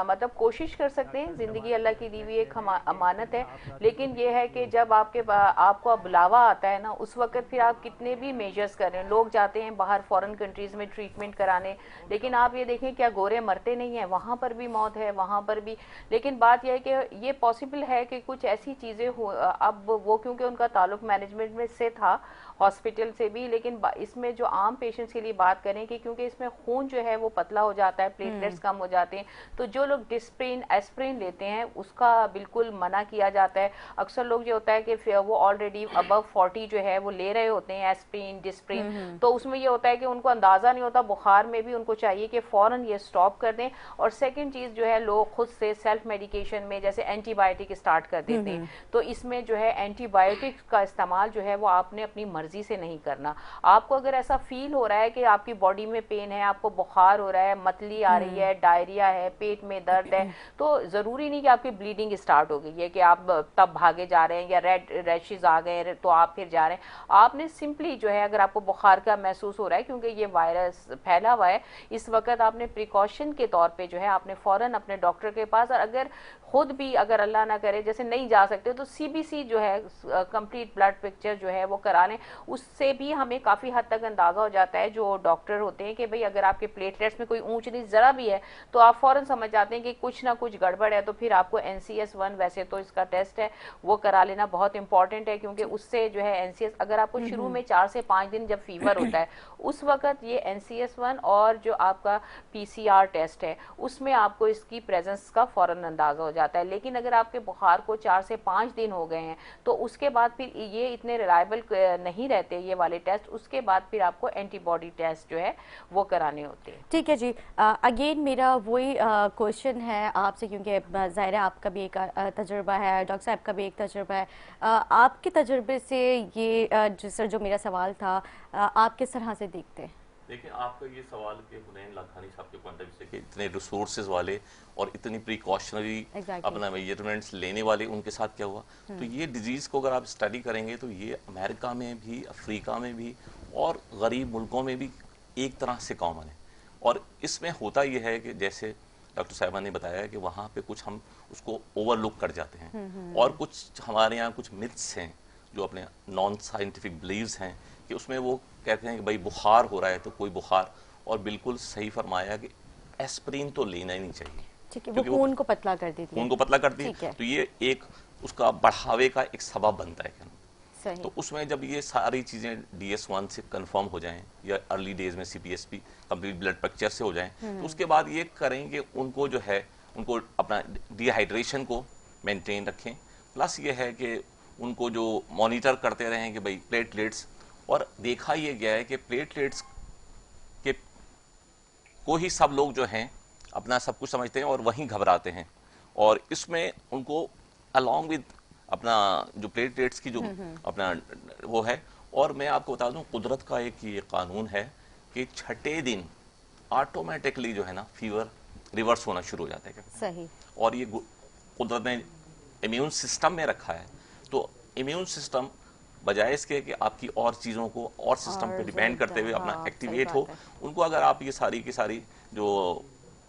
Speaker 3: मतलब कोशिश कर सकते हैं, ज़िंदगी अल्लाह की दी हुई एक अमानत है। लेकिन ये है कि जब आपको बुलावा आता है ना, उस वक्त फिर आप कितने भी मेजर्स कर रहे हैं। लोग जाते हैं बाहर फॉरेन कंट्रीज़ में ट्रीटमेंट कराने, लेकिन आप ये देखें क्या गोरे मरते नहीं हैं? वहाँ पर भी मौत है, वहाँ पर भी। लेकिन बात यह है कि ये पॉसिबल है कि कुछ ऐसी चीज़ें हो। अब वो क्योंकि उनका ताल्लुक मैनेजमेंट में से था, हॉस्पिटल से भी, लेकिन इसमें जो आम पेशेंट्स के लिए बात करें कि क्योंकि इसमें खून जो है वो पतला हो जाता है, प्लेटलेट्स कम हो जाते हैं, तो जो लोग डिस्प्रिन, एस्प्रिन लेते हैं उसका बिल्कुल मना किया जाता है। अक्सर लोग जो होता है कि वो ऑलरेडी अबव 40 जो है वो ले रहे होते हैं एस्प्रिन, डिस्प्रिन, तो उसमें ये होता है कि उनको अंदाज़ा नहीं होता, बुखार में भी उनको चाहिए कि फ़ौरन ये स्टॉप कर दें। और सेकेंड चीज़ जो है, लोग खुद से सेल्फ मेडिकेशन में जैसे एंटीबायोटिक स्टार्ट कर देते हैं, तो इसमें जो है एंटीबायोटिक का इस्तेमाल जो है वो आपने अपनी मर्जी से नहीं करना। आपको अगर ऐसा फील हो रहा है कि आपकी बॉडी में पेन है, आपको बुखार हो रहा है, मतली आ रही है, डायरिया है, पेट में दर्द है, तो ज़रूरी नहीं कि आपकी ब्लीडिंग स्टार्ट हो गई है कि आप तब भागे जा रहे हैं या रेड रैशेज आ गए तो आप फिर जा रहे हैं। आपने सिंपली जो है, अगर आपको बुखार का महसूस हो रहा है क्योंकि ये वायरस फैला हुआ है, इस वक्त आपने प्रिकॉशन के तौर पे जो है आपने फ़ौरन अपने डॉक्टर के पास, और अगर खुद भी अगर अल्लाह ना करे जैसे नहीं जा सकते तो सीबीसी जो है कंप्लीट ब्लड पिक्चर जो है वो करा लें। उससे भी हमें काफ़ी हद तक अंदाज़ा हो जाता है, जो डॉक्टर होते हैं, कि भाई अगर आपके प्लेटलेट्स में कोई ऊंच नीच ज़रा भी है तो आप फ़ौरन समझ जाते हैं कि कुछ ना कुछ गड़बड़ है। तो फिर आपको NCS1 वैसे तो इसका टेस्ट है वो करा लेना बहुत इंपॉर्टेंट है, क्योंकि उससे जो है NCS, अगर आपको शुरू में 4 से 5 दिन जब फीवर होता है उस वक्त ये NCS1 और जो आपका PCR टेस्ट है उसमें आपको इसकी प्रेजेंस का फ़ौरन अंदाज़ा हो जाता है। लेकिन अगर आपके बुखार को 4 से 5 दिन हो गए हैं तो उसके बाद फिर ये इतने रिलायबल नहीं नहीं रहते ये वाले टेस्ट, उसके बाद फिर आपको एंटीबॉडी टेस्ट जो है वो कराने होते हैं।
Speaker 1: ठीक है जी। अगेन मेरा वही क्वेश्चन है आपसे, क्योंकि ज़ाहिर है आपका भी एक तजुर्बा है, डॉक्टर साहब का भी एक तजुर्बा है। आपके तजुर्बे से ये जो मेरा सवाल था, आप किस तरह से देखते हैं?
Speaker 2: देखिए, आपका ये सवाल कि हुनैन लाखानी साहब के पॉइंट ऑफ व्यू से कि इतने रिसोर्सेज वाले और इतनी प्रिकॉशनरी अपना मेजरमेंट्स लेने वाले, उनके साथ क्या हुआ? तो ये डिजीज़ को अगर आप स्टडी करेंगे तो ये अमेरिका में भी, अफ्रीका में भी और गरीब मुल्कों में भी एक तरह से कॉमन है। और इसमें होता यह है कि जैसे डॉक्टर साहिबा ने बताया कि वहाँ पे कुछ हम उसको ओवरलुक कर जाते हैं, और कुछ हमारे यहाँ कुछ मिथ्स हैं जो अपने नॉन साइंटिफिक बिलीव्स हैं कि उसमें वो कहते हैं कि भाई बुखार हो रहा है तो कोई बुखार, और बिल्कुल सही फरमाया कि एस्प्रिन तो लेना ही नहीं चाहिए।
Speaker 1: ठीक है, वो खून को पतला कर देती है।
Speaker 2: खून को पतला करती है, तो ये एक उसका बढ़ावे का एक सबब बनता है।
Speaker 1: सही।
Speaker 2: तो उसमें जब ये सारी चीज़ें DS1 से कंफर्म हो जाएं या अर्ली डेज में CPSP कंप्लीट ब्लड पिक्चर से हो जाएं, तो उसके बाद ये करें कि उनको जो है उनको अपना डिहाइड्रेशन को मेंटेन रखें, प्लस ये है कि उनको जो मॉनिटर करते रहें कि भाई प्लेटलेट्स, और देखा ये गया है कि प्लेटलेट्स के को ही सब लोग जो हैं अपना सब कुछ समझते हैं और वहीं घबराते हैं, और इसमें उनको अलॉन्ग विद अपना जो प्लेटलेट्स की जो अपना वो है। और मैं आपको बता दूं, कुदरत का एक ये कानून है कि छठे दिन ऑटोमेटिकली जो है ना फीवर रिवर्स होना शुरू हो जाता है।
Speaker 1: सही।
Speaker 2: और ये कुदरत ने इम्यून सिस्टम में रखा है, तो इम्यून सिस्टम बजाय इसके कि आपकी और चीज़ों को और सिस्टम पे डिपेंड करते हुए अपना एक्टिवेट हो, उनको अगर आप ये सारी की सारी जो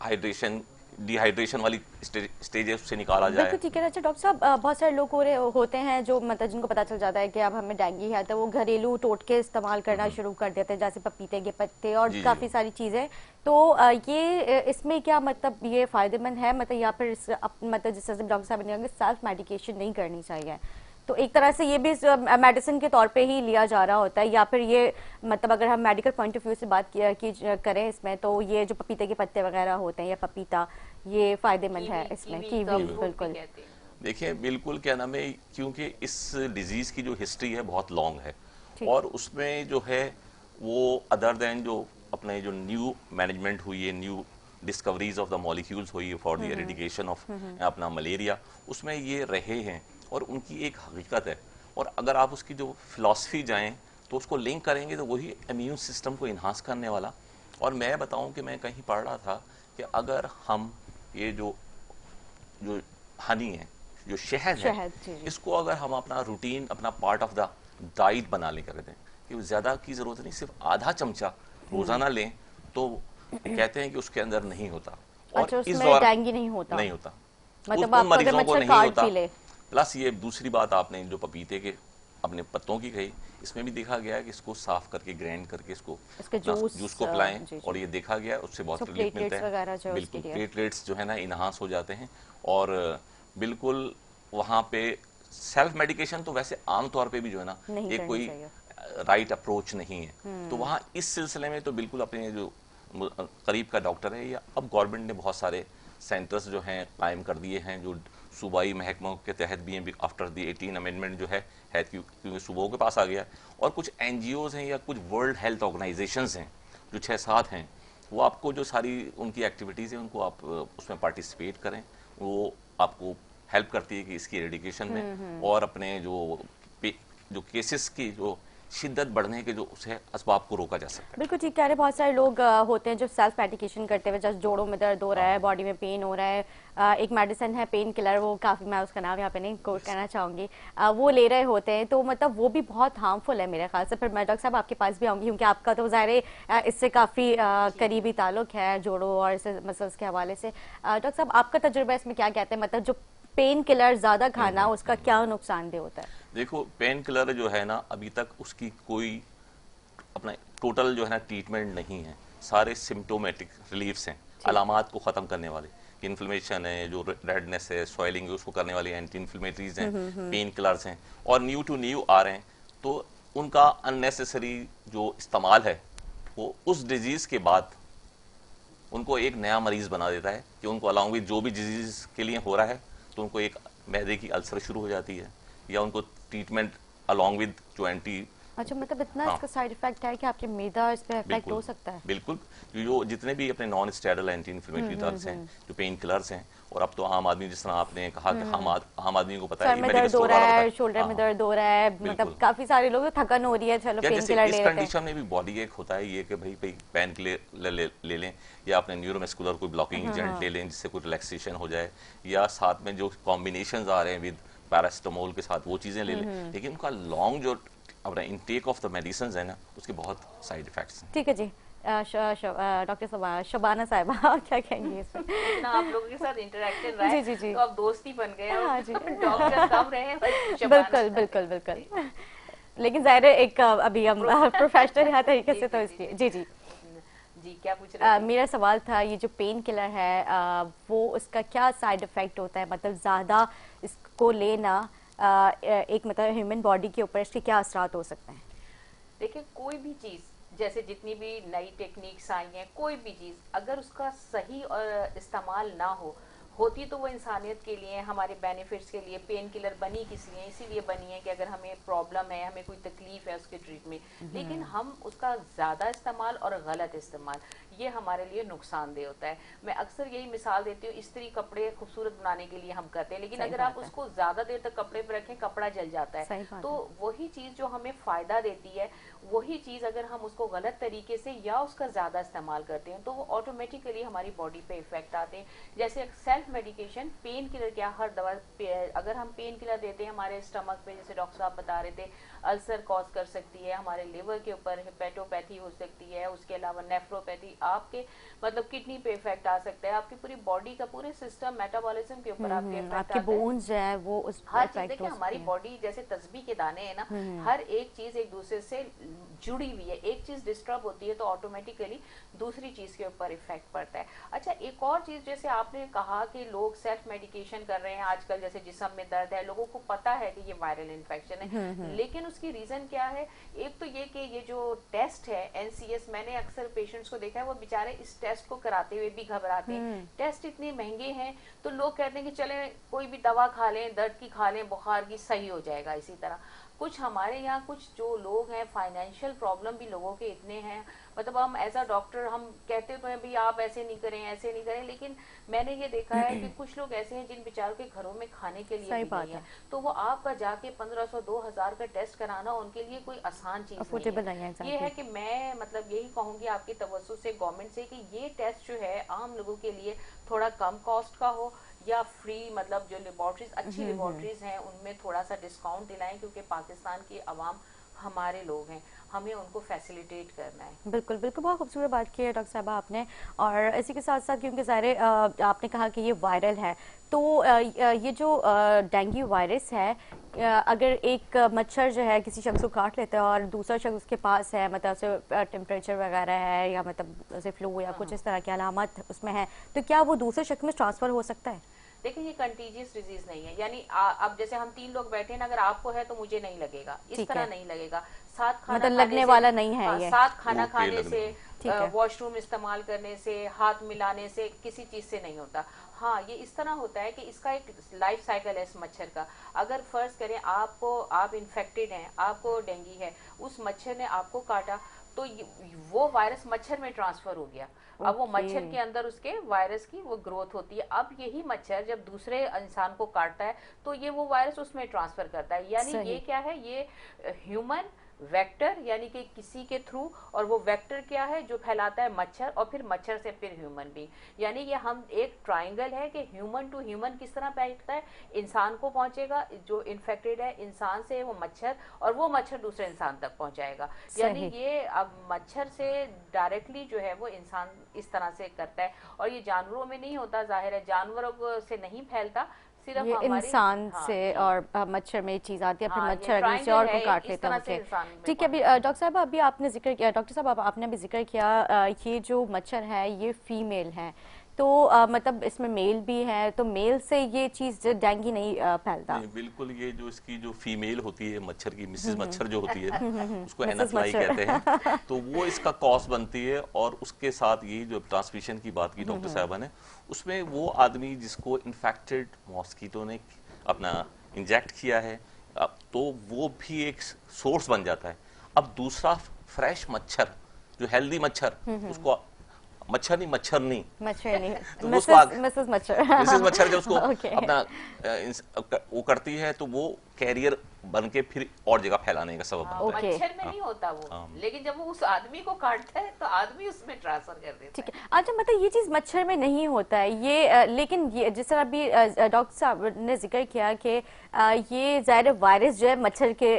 Speaker 2: हाइड्रेशन डिहाइड्रेशन वाली स्टेजेस से निकाला जाए।
Speaker 1: बिल्कुल ठीक है। अच्छा डॉक्टर साहब, बहुत सारे लोग होते हैं जो मतलब जिनको पता चल जाता है कि अब हमें डेंगू है, तो वो घरेलू टोटके इस्तेमाल करना शुरू कर देते हैं, जैसे पपीते के पत्ते और काफ़ी सारी चीज़ें। तो ये इसमें क्या मतलब ये फ़ायदेमंद है, मतलब या फिर मतलब जिस तरह से डॉक्टर साहब ने कहा कि सेल्फ मेडिकेशन नहीं करनी चाहिए, तो एक तरह से ये भी मेडिसिन के तौर पे ही लिया जा रहा होता है, या फिर ये मतलब अगर हम मेडिकल पॉइंट ऑफ व्यू से बात करें इसमें, तो ये जो पपीते के पत्ते वगैरह होते हैं या पपीता, ये फायदेमंद है इसमें? कीवी बिल्कुल।
Speaker 2: देखिए बिल्कुल, क्या नाम है, क्योंकि इस डिजीज़ की जो हिस्ट्री है बहुत लॉन्ग है, और उसमें जो है वो अदर देन जो अपने जो न्यू मैनेजमेंट हुई है, new discoveries of the molecules हुई है फॉर द एरेडिकेशन ऑफ अपना मलेरिया, उसमें ये रहे हैं और उनकी एक हकीकत है। और अगर आप उसकी जो फिलॉसफी जाएं तो उसको लिंक करेंगे तो वही इम्यून सिस्टम को इन्हांस करने वाला। और मैं बताऊं कि मैं कहीं पढ़ रहा था कि अगर हम ये जो हनी है, जो शहद है, इसको अगर हम अपना रूटीन, अपना पार्ट ऑफ द डाइट बना ले कर दें कि ज़्यादा की ज़रूरत नहीं, सिर्फ आधा चमचा रोज़ाना लें, तो कहते हैं कि उसके अंदर नहीं होता। और
Speaker 1: अच्छा,
Speaker 2: इस दौरान
Speaker 1: डेंगू नहीं होता,
Speaker 2: मतलब उन मरीजों को नहीं होता। प्लस ये दूसरी बात आपने जो पपीते के अपने पत्तों की कही, इसमें भी देखा गया है कि इसको साफ करके ग्राइंड करके इसको जूस को पिलाएं, और ये देखा गया है उससे बहुत रिलीफ मिलता है। बिल्कुल, प्लेटलेट्स जो है ना इनहांस हो जाते हैं, और बिल्कुल वहाँ पे सेल्फ मेडिकेशन तो वैसे आमतौर पे भी जो है ना एक कोई राइट अप्रोच नहीं है। तो वहाँ इस सिलसिले में तो बिल्कुल अपने जो करीब का डॉक्टर है, या अब गवर्नमेंट ने बहुत सारे सेंटर्स जो हैं कायम कर दिए हैं जो सूबाई महकमों के तहत भी हैं, आफ्टर दी 18 अमेंडमेंट जो है क्योंकि सूबों के पास आ गया। और कुछ NGOs हैं या कुछ वर्ल्ड हेल्थ ऑर्गेनाइजेशंस हैं जो 6-7 हैं, वो आपको जो सारी उनकी एक्टिविटीज़ हैं उनको आप उसमें पार्टिसिपेट करें, वो आपको हेल्प करती है कि इसकी एरेडिकेशन में, और अपने जो केसेस की जो शिद्दत बढ़ने के जो उसे असबाब को रोका जा सकता है।
Speaker 1: बिल्कुल ठीक कह रहे हैं। बहुत सारे लोग होते हैं जो सेल्फ मेडिकेशन करते हुए, जैसे जोड़ों में दर्द हो रहा है, बॉडी में पेन हो रहा है, एक मेडिसिन है पेन किलर, वो काफ़ी, मैं उसका नाम यहाँ पे नहीं कोट करना चाहूँगी, वो ले रहे होते हैं, तो मतलब वो भी बहुत हार्मफुल है मेरे ख्याल से। फिर मैं डॉक्टर साहब आपके पास भी आऊँगी क्योंकि आपका तो ज़ाहिर इससे काफ़ी करीबी ताल्लुक है जोड़ों और इस मसल्स के हवाले से। डॉक्टर साहब आपका तजुर्बा इसमें क्या कहते हैं, मतलब जो पेन किलर ज़्यादा खाना उसका क्या नुकसानदेह होता है?
Speaker 2: देखो, पेन किलर जो है ना अभी तक उसकी कोई अपना टोटल जो है ना ट्रीटमेंट नहीं है, सारे सिम्टोमेटिक रिलीफ्स हैं, अलामात को ख़त्म करने वाले, कि इन्फ्लेमेशन है, जो रेडनेस है, सॉइलिंग है, उसको करने वाली एंटी इन्फ्लेमेटरीज हैं, पेन किलर्स हैं, और न्यू टू न्यू आ रहे हैं। तो उनका अननेसेसरी जो इस्तेमाल है वो उस डिजीज़ के बाद उनको एक नया मरीज़ बना देता है, कि उनको अलॉन्ग विद जो भी डिजीज़ के लिए हो रहा है तो उनको एक मैदे की अल्सर शुरू हो जाती है, या उनको ट्रीटमेंट अलॉन्ग विद जो एंटी
Speaker 1: अच्छा, मतलब इतना
Speaker 2: हाँ।
Speaker 1: इसका साइड इफेक्ट है कि आपके मैदा इस पे इफेक्ट
Speaker 2: बिल्कुल
Speaker 1: हो सकता है?
Speaker 2: बिल्कुल। जो जितने भी अपने non sterile anti inflammatory drugs हैं, जो पेन किलर्स हैं, और अब तो आम आदमी, जिस तरह आपने कहा कि आम आदमी को पता
Speaker 1: सर
Speaker 2: है,
Speaker 1: में
Speaker 2: मेडिकल
Speaker 1: दर्द हो
Speaker 2: स्टोर
Speaker 1: रहा
Speaker 2: वाला
Speaker 1: है,
Speaker 2: होता है।
Speaker 1: शोल्डर
Speaker 2: हाँ,
Speaker 1: में
Speaker 2: हाँ,
Speaker 1: दर्द हो रहा है, मतलब
Speaker 2: बिल्कुल।
Speaker 1: काफी सारे लोग थकन हो रही है, चलो
Speaker 2: या
Speaker 1: पेन
Speaker 2: जैसे
Speaker 1: किलर
Speaker 2: इस
Speaker 1: ले लेते हैं।
Speaker 2: कंडीशन में भी बॉडी एक होता है ये कि भाई पेन किलर ले लें, या अपने न्यूरोमस्कुलर कोई ब्लॉकिंग एजेंट ले लें जिससे कोई रिलैक्सेशन हो जाए, या साथ में जो कॉम्बिनेशंस आ रहे हैं विद पैरासिटामोल के साथ वो चीज़ें ले लें। लेकिन उनका लॉन्ग जो अपना इनटेक ऑफ द मेडिसिन है ना, उसके बहुत साइड इफेक्ट्स हैं।
Speaker 1: ठीक है जी। डॉक्टर शबाना साहिबा क्या कहेंगे इस पर?
Speaker 3: इतना आप लोगों के साथ इंटरेक्शन रहा है,
Speaker 1: जी, जी, जी।
Speaker 3: तो अब दोस्ती बन गए हैं।
Speaker 1: हाँ जी।
Speaker 3: डॉक्टर कम रहे हैं, बस शबाना
Speaker 1: बिल्कुल बिल्कुल बिल्कुल। लेकिन जाहिर है एक अभी हम प्रोफेशनल यहाँ तरीके से, तो इसलिए जी जी।
Speaker 3: जी, क्या पूछ रहे थे?
Speaker 1: मेरा सवाल था, ये जो पेन किलर है वो उसका क्या साइड इफेक्ट होता है, मतलब ज़्यादा इसको लेना एक मतलब ह्यूमन बॉडी के ऊपर इसके क्या असरात हो सकते हैं?
Speaker 3: देखिए, कोई भी चीज, जैसे जितनी भी नई टेक्निक्स आई हैं, कोई भी चीज अगर उसका सही और इस्तेमाल ना होती तो वो इंसानियत के लिए, हमारे बेनिफिट्स के लिए। पेन किलर बनी किस लिए? इसीलिए बनी है कि अगर हमें प्रॉब्लम है, हमें कोई तकलीफ है, उसके ट्रीटमेंट। लेकिन हम उसका ज़्यादा इस्तेमाल और गलत इस्तेमाल, ये हमारे लिए नुकसानदेह होता है। मैं अक्सर यही मिसाल देती हूँ, इस्त्री कपड़े खूबसूरत बनाने के लिए हम करते हैं, लेकिन
Speaker 1: सही
Speaker 3: अगर आप
Speaker 1: बात है।
Speaker 3: उसको ज़्यादा देर तक कपड़े पर रखें, कपड़ा जल जाता
Speaker 1: सही
Speaker 3: है।
Speaker 1: बात
Speaker 3: तो वही चीज़ जो हमें फ़ायदा देती है, वही चीज़ अगर हम उसको गलत तरीके से या उसका ज़्यादा इस्तेमाल करते हैं, तो वो ऑटोमेटिकली हमारी बॉडी पे इफेक्ट आते हैं। जैसे सेल्फ मेडिकेशन, पेन किलर क्या, हर दवा अगर हम पेन किलर देते हैं हमारे स्टमक पे, जैसे डॉक्टर साहब बता रहे थे, अल्सर कॉज कर सकती है, हमारे लिवर के ऊपर हेपेटोपैथी हो सकती है, उसके अलावा नेफ्रोपैथी, आपके मतलब किडनी पे इफेक्ट आ सकता है, आपकी पूरी बॉडी का पूरे सिस्टम मेटाबॉलिज्म के ऊपर आपके इफेक्ट
Speaker 1: आपके
Speaker 3: आता है।
Speaker 1: बोन्स जो है वो उस
Speaker 3: हर चीज,
Speaker 1: इफेक्ट
Speaker 3: देखिए
Speaker 1: हो
Speaker 3: हमारी
Speaker 1: सकती है।
Speaker 3: बॉडी जैसे तस्बीह के दाने है ना, हर एक चीज एक दूसरे से जुड़ी हुई है। एक चीज डिस्टर्ब होती है तो ऑटोमेटिकली दूसरी चीज के ऊपर इफेक्ट पड़ता है। अच्छा, एक और चीज, जैसे आपने कहा कि लोग सेल्फ मेडिकेशन कर रहे हैं आजकल, जैसे जिस्म में दर्द है, लोगों को पता है कि ये वायरल इन्फेक्शन है, लेकिन उसकी रीजन क्या है? एक तो ये कि ये जो टेस्ट है NCS, मैंने अक्सर पेशेंट्स को देखा है, वो बेचारे इस टेस्ट को कराते हुए भी घबराते हैं। टेस्ट इतने महंगे हैं, तो लोग कहते हैं कि चले कोई भी दवा खा लें, दर्द की खा लें, बुखार की, सही हो जाएगा। इसी तरह कुछ हमारे यहाँ कुछ जो लोग हैं, फाइनेंशियल प्रॉब्लम भी लोगों के इतने हैं, मतलब हम एज अ डॉक्टर हम कहते तो हैं भाई आप ऐसे नहीं करें, ऐसे नहीं करें, लेकिन मैंने ये देखा है कि कुछ लोग ऐसे हैं जिन बेचारों के घरों में खाने के लिए
Speaker 1: सही
Speaker 3: भी
Speaker 1: बात
Speaker 3: नहीं है,
Speaker 1: है।
Speaker 3: तो वो आपका जाके 1500-2000 का टेस्ट कराना उनके लिए कोई आसान चीज
Speaker 1: अफोर्डेबल
Speaker 3: नहीं
Speaker 1: नहीं है
Speaker 3: है।
Speaker 1: exactly।
Speaker 3: ये है कि मैं मतलब यही कहूंगी आपकी तवज्जो से, गवर्नमेंट से, कि ये टेस्ट जो है आम लोगों के लिए थोड़ा कम कॉस्ट का हो, या फ्री, मतलब जो लेबोरेटरीज, अच्छी लेबोरेटरीज हैं उनमें थोड़ा सा डिस्काउंट दिलाएं, क्योंकि पाकिस्तान की आवाम हमारे लोग हैं, हमें उनको फैसिलिटेट करना है।
Speaker 1: बिल्कुल बिल्कुल, बहुत खूबसूरत बात की है डॉक्टर साहबा आपने। और इसी के साथ साथ, क्योंकि ज़ाहिर आपने कहा कि ये वायरल है, तो ये जो डेंगू वायरस है, अगर एक मच्छर जो है किसी शख्स को काट लेता है और दूसरा शख्स उसके पास है, मतलब उसे टेम्परेचर वगैरह है, या मतलब जैसे फ्लू या कुछ इस तरह की अलामत उसमें है, तो क्या वो दूसरे शख्स में ट्रांसफ़र हो सकता है?
Speaker 3: देखिए, ये कंटीजियस डिजीज नहीं है, यानी अब जैसे हम 3 लोग बैठे हैं, अगर आपको है तो मुझे नहीं लगेगा, इस
Speaker 1: ठीक
Speaker 3: तरह
Speaker 1: है।
Speaker 3: नहीं लगेगा। साथ खाना
Speaker 1: मतलब
Speaker 3: खाने
Speaker 1: लगने
Speaker 3: से,
Speaker 1: वाला नहीं है
Speaker 3: हाँ,
Speaker 1: ये।
Speaker 3: साथ खाना
Speaker 2: ओके,
Speaker 3: खाने
Speaker 2: लगने
Speaker 3: से,
Speaker 1: ठीक है।
Speaker 3: वॉशरूम इस्तेमाल करने से, हाथ मिलाने से, किसी चीज से नहीं होता। हाँ, ये इस तरह होता है कि इसका एक लाइफ साइकिल है इस मच्छर का। अगर फर्ज करें आप इन्फेक्टेड हैं, आपको डेंगू है, उस मच्छर ने आपको काटा, तो वो वायरस मच्छर में ट्रांसफर हो गया। अब वो मच्छर के अंदर उसके वायरस की वो ग्रोथ होती है। अब यही मच्छर जब दूसरे इंसान को काटता है तो ये वो वायरस उसमें ट्रांसफर करता है। यानी ये क्या है, ये ह्यूमन वेक्टर, यानी कि किसी के थ्रू, और वो वेक्टर क्या है जो फैलाता है मच्छर, और फिर मच्छर से फिर ह्यूमन बीइंग। यानी ये हम एक ट्राइंगल है कि ह्यूमन टू ह्यूमन किस तरह बैठता है, इंसान को पहुंचेगा जो इन्फेक्टेड है, इंसान से वो मच्छर, और वो मच्छर दूसरे इंसान तक पहुंचाएगा। यानी ये अब मच्छर से डायरेक्टली जो है वो इंसान इस तरह से करता है, और ये जानवरों में नहीं होता, जाहिर है जानवरों से नहीं फैलता, सिर्फ
Speaker 1: ये
Speaker 3: हमारे
Speaker 1: इंसान
Speaker 3: हाँ,
Speaker 1: से
Speaker 3: जी।
Speaker 1: और मच्छर में ये चीज़ आती है, फिर
Speaker 3: हाँ, ये
Speaker 1: मच्छर अगर किसी
Speaker 3: triangle
Speaker 1: और को
Speaker 3: है,
Speaker 1: काट
Speaker 3: इस
Speaker 1: लेता है।
Speaker 3: तरह से
Speaker 1: ओके,
Speaker 3: इंसान में
Speaker 1: ठीक है। अभी डॉक्टर साहब अभी आपने जिक्र किया, डॉक्टर साहब आपने भी जिक्र किया ये जो मच्छर है ये फीमेल है, तो मतलब इसमें मेल भी है, तो मेल से ये चीज़ डेंगू नहीं फैलता?
Speaker 2: नहीं, बिल्कुल। ये जो इसकी जो फीमेल होती है मच्छर की, मिसेस मच्छर जो होती है ना, उसको
Speaker 1: मिसेस
Speaker 2: एनाफ्लाई
Speaker 1: मच्छर।
Speaker 2: कहते हैं, तो वो इसका कॉज बनती है। और उसके साथ ये जो ट्रांसमिशन की बात की डॉक्टर साहबा ने, उसमें वो आदमी जिसको इन्फेक्टेड मॉस्किटो ने अपना इंजेक्ट किया है, तो वो भी एक सोर्स बन जाता है। अब दूसरा फ्रेश मच्छर, जो हेल्दी मच्छर, उसको मच्छर नहीं
Speaker 1: तो
Speaker 2: वो उसको
Speaker 1: मिसेस मच्छर
Speaker 2: मिसेस मच्छर जब उसको
Speaker 1: Okay.
Speaker 2: अपना वो करती है तो वो कैरियर बन के फिर और जगह फैलाने का सबब बनता है।
Speaker 1: Okay.
Speaker 3: मच्छर में नहीं होता वो, लेकिन जब वो उस आदमी को काटता है तो आदमी उसमें ट्रांसफर कर देता
Speaker 1: ठीक
Speaker 3: है।
Speaker 1: है। अच्छा, मतलब ये चीज़ मच्छर में नहीं होता है ये, लेकिन ये जिस तरह अभी डॉक्टर साहब ने जिक्र किया कि ये ज़ाहिर वायरस जो है मच्छर के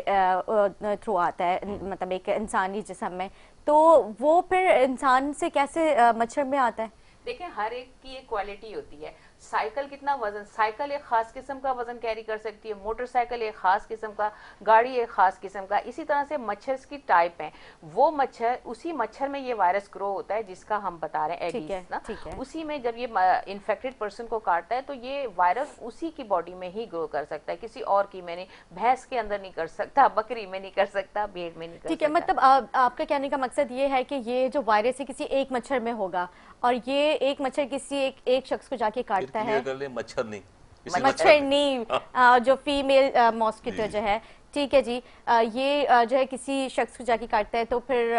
Speaker 1: थ्रू आता है, मतलब एक इंसानी जिस्म में, तो वो फिर इंसान से कैसे मच्छर में आता है?
Speaker 3: देखिए, हर एक की एक क्वालिटी होती है। साइकिल कितना वजन, साइकिल एक खास किस्म का वजन कैरी कर सकती है, मोटरसाइकिल एक खास किस्म का, गाड़ी एक खास किस्म का। इसी तरह से मच्छर की टाइप हैं। वो मच्छर, उसी मच्छर में ये वायरस ग्रो होता है जिसका हम बता रहे हैं एडीज ना,
Speaker 1: ठीक है।
Speaker 3: उसी में जब ये इन्फेक्टेड पर्सन को काटता है तो ये वायरस उसी की बॉडी में ही ग्रो कर सकता है, किसी और की में नहीं। भैंस के अंदर नहीं कर सकता, बकरी में नहीं कर सकता, भेड़ में नहीं कर
Speaker 1: ठीक है,
Speaker 3: सकता।
Speaker 1: मतलब आपका कहने का मकसद ये है कि ये जो वायरस है किसी एक मच्छर में होगा और ये एक मच्छर किसी एक शख्स को जाके काटता है।
Speaker 2: कर ले, मच्छर नहीं, इसी
Speaker 1: मच्छर नहीं, जो फीमेल मॉस्किटो जो है, ठीक है जी, ये जो है किसी शख्स को जाके काटता है तो फिर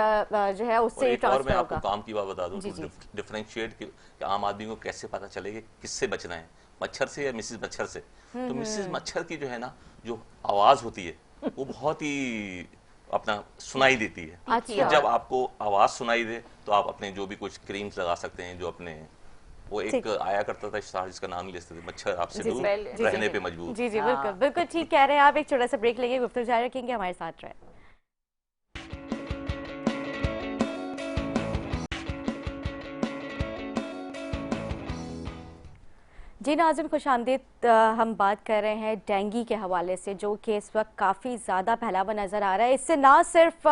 Speaker 1: जो है
Speaker 2: और
Speaker 1: उससे
Speaker 2: एक और
Speaker 1: ट्रांसफर
Speaker 2: मैं आपको
Speaker 1: होगा।
Speaker 2: काम की बात बता दूं,
Speaker 1: जी,
Speaker 2: तो
Speaker 1: जी।
Speaker 2: डिफरेंशिएट कि आम आदमी को कैसे पता चले कि किससे बचना है, मच्छर से या मिसेस मच्छर से। तो मिसेस मच्छर की जो है ना, जो आवाज होती है वो बहुत ही अपना सुनाई देती है।
Speaker 1: अच्छा।
Speaker 2: तो जब आपको आवाज सुनाई दे तो आप अपने जो भी कुछ क्रीम्स लगा सकते हैं, जो अपने वो एक आया करता था इश्तहार जिसका नाम ही लेते थे, मच्छर आपसे
Speaker 1: जी,
Speaker 2: दूर
Speaker 3: जी,
Speaker 2: रहने
Speaker 3: जी।
Speaker 2: पे मजबूर।
Speaker 1: जी जी, बिल्कुल बिल्कुल ठीक कह रहे हैं आप। एक छोटा सा ब्रेक लेंगे, गुफ्तगू जारी रखेंगे, हमारे साथ रहे। जी नाज़रीन, खुश आमदीद। हम बात कर रहे हैं डेंगू के हवाले से, जो कि इस वक्त काफ़ी ज़्यादा फैला हुआ नज़र आ रहा है। इससे ना सिर्फ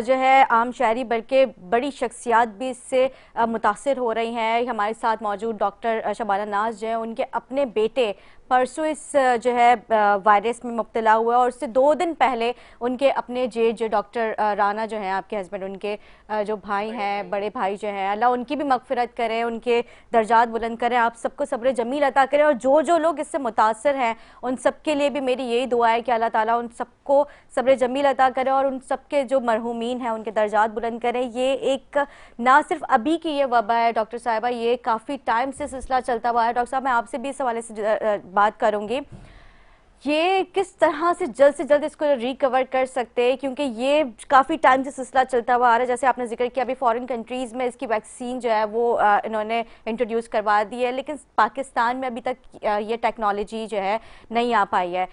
Speaker 1: जो है आम शहरी बल्कि बड़ी शख्सियात भी इससे मुतासिर हो रही हैं। हमारे साथ मौजूद डॉक्टर शबाना नाज जो है, उनके अपने बेटे परसों इस जो है वायरस में मुब्तला हुआ और उससे 2 दिन पहले उनके अपने जेठ जो डॉक्टर राना जो हैं आपके हस्बैंड, उनके जो भाई हैं, बड़े भाई जो हैं, अल्लाह उनकी भी मगफिरत करें, उनके दर्जात बुलंद करें, आप सबको सब्र जमील अता करें। और जो लोग इससे मुतासर हैं उन सब के लिए भी मेरी यही दुआ है कि अल्लाह ताला उन सबको सब्र जमील अता करें और उन सबके जो मरहूमीन हैं उनके दर्जात बुलंद करें। ये एक ना सिर्फ अभी की ये वबा है डॉक्टर साहिबा, ये काफ़ी टाइम से सिलसिला चलता हुआ है। डॉक्टर साहब, मैं आपसे भी इस हवाले से बात करूंगी, ये किस तरह से जल्द इसको रिकवर कर सकते हैं, क्योंकि ये काफ़ी टाइम से सिलसिला चलता हुआ आ रहा है। जैसे आपने जिक्र किया, अभी फॉरेन कंट्रीज़ में इसकी वैक्सीन जो है वो इन्होंने इंट्रोड्यूस करवा दी है, लेकिन पाकिस्तान में अभी तक ये टेक्नोलॉजी जो है नहीं आ पाई है।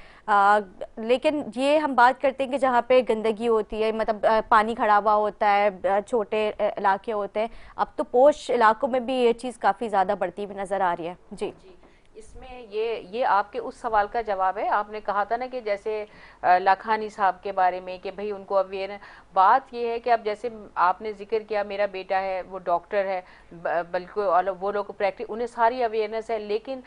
Speaker 1: लेकिन ये हम बात करते हैं कि जहाँ पे गंदगी होती है, मतलब पानी खड़ा हुआ होता है, छोटे इलाके होते हैं, अब तो पोश इलाकों में भी ये चीज़ काफ़ी ज़्यादा बढ़ती हुई नज़र आ रही है। जी,
Speaker 3: इसमें ये आपके उस सवाल का जवाब है। आपने कहा था ना कि जैसे लाखानी साहब के बारे में कि भाई उनको अवेयर, बात ये है कि अब जैसे आपने जिक्र किया, मेरा बेटा है वो डॉक्टर है, बल्कि वो लोग प्रैक्टिस, उन्हें सारी अवेयरनेस है, लेकिन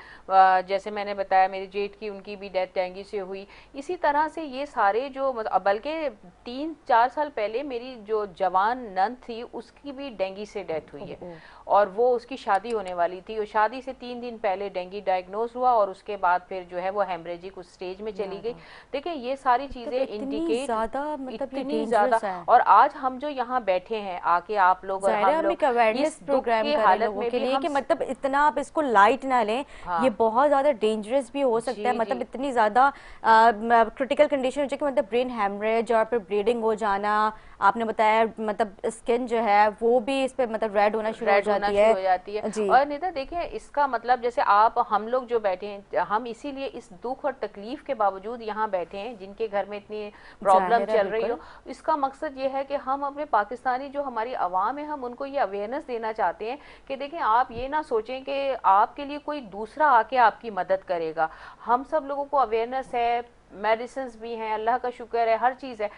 Speaker 3: जैसे मैंने बताया मेरी जेठ की, उनकी भी डेथ डेंगू से हुई। इसी तरह से ये सारे जो बल्कि 3-4 साल पहले मेरी जो जवान नंद थी उसकी भी डेंगू से डेथ हुई है, और वो उसकी शादी होने वाली थी और शादी से 3 दिन पहले डेंगू डायग्नोज हुआ और उसके बाद फिर जो है वो हेमरेजिक उस स्टेज में चली गई। देखिए ये सारी चीजें इंडिकेट इतनी ज्यादा, और आज हम जो यहाँ बैठे हैं आके आप लोग और हम लोग
Speaker 1: अवेयरनेस प्रोग्राम कर रहे लोगों के लिए कि मतलब इतना आप इसको लाइट ना लें।
Speaker 3: हाँ।
Speaker 1: ये बहुत ज्यादा डेंजरस भी हो सकता है, मतलब इतनी ज्यादा क्रिटिकल कंडीशन हो जाए कि मतलब ब्रेन हेमरेज और फिर ब्लीडिंग हो जाना। आपने बताया मतलब स्किन जो है वो भी इस पे मतलब रेड होना शुरू हो जाती है
Speaker 3: जी। और निता देखिए, इसका मतलब जैसे आप हम लोग जो बैठे हैं, हम इसीलिए इस दुख और तकलीफ के बावजूद यहाँ बैठे हैं जिनके घर में इतनी प्रॉब्लम चल रही हो। इसका मकसद ये है कि हम अपने पाकिस्तानी जो हमारी आवाम है, हम उनको ये अवेयरनेस देना चाहते हैं कि देखें, आप ये ना सोचें कि आपके लिए कोई दूसरा आके आपकी मदद करेगा। हम सब लोगों को अवेयरनेस है, मेडिसिन भी हैं, अल्लाह का शुक्र है, हर चीज़ है,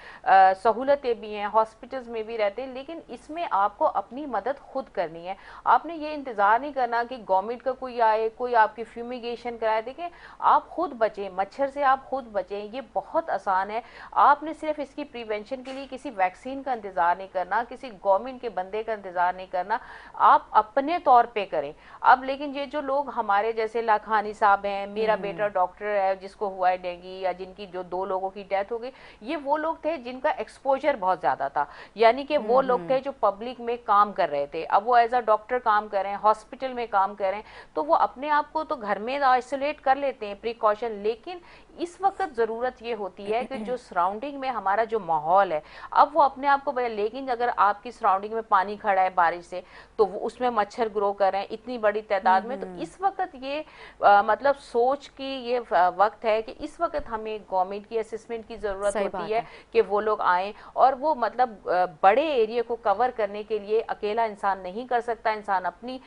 Speaker 3: सहूलतें भी हैं, हॉस्पिटल्स में भी रहते हैं, लेकिन इसमें आपको अपनी मदद खुद करनी है। आपने ये इंतज़ार नहीं करना कि गवर्नमेंट का कोई आए, कोई आपकी फ्यूमिगेशन कराए। देखें, आप खुद बचें, मच्छर से आप खुद बचें, ये बहुत आसान है। आपने सिर्फ इसकी प्रिवेंशन के लिए किसी वैक्सीन का इंतज़ार नहीं करना, किसी गवर्नमेंट के बंदे का इंतज़ार नहीं करना, आप अपने तौर पर करें। अब लेकिन ये जो लोग हमारे जैसे लाखानी साहब हैं, मेरा बेटा डॉक्टर है जिसको हुआ है डेंगू, या जिनकी जो 2 लोगों की डेथ हो गई, ये वो लोग थे जिनका एक्सपोजर बहुत ज्यादा था, यानी कि वो लोग थे जो पब्लिक में काम कर रहे थे। अब वो एज अ डॉक्टर काम कर रहे हैं, हॉस्पिटल में काम कर रहे हैं, तो वो अपने आप को तो घर में आइसोलेट कर लेते हैं, प्रिकॉशन। लेकिन इस वक्त जरूरत ये होती है कि जो सराउंडिंग में हमारा जो माहौल है, अब वो अपने आप को लेकिन अगर आपकी सराउंडिंग में पानी खड़ा है बारिश से, तो वो उसमें मच्छर ग्रो कर रहे हैं इतनी बड़ी तादाद में। तो इस वक्त ये मतलब सोच की ये वक्त है कि इस वक्त हमें गवर्नमेंट की असेसमेंट की जरूरत
Speaker 1: सही
Speaker 3: होती
Speaker 1: बात
Speaker 3: है
Speaker 1: है।
Speaker 3: कि वो लोग आए, और वो मतलब बड़े एरिया को कवर करने के लिए अकेला इंसान नहीं कर सकता। इंसान अपनी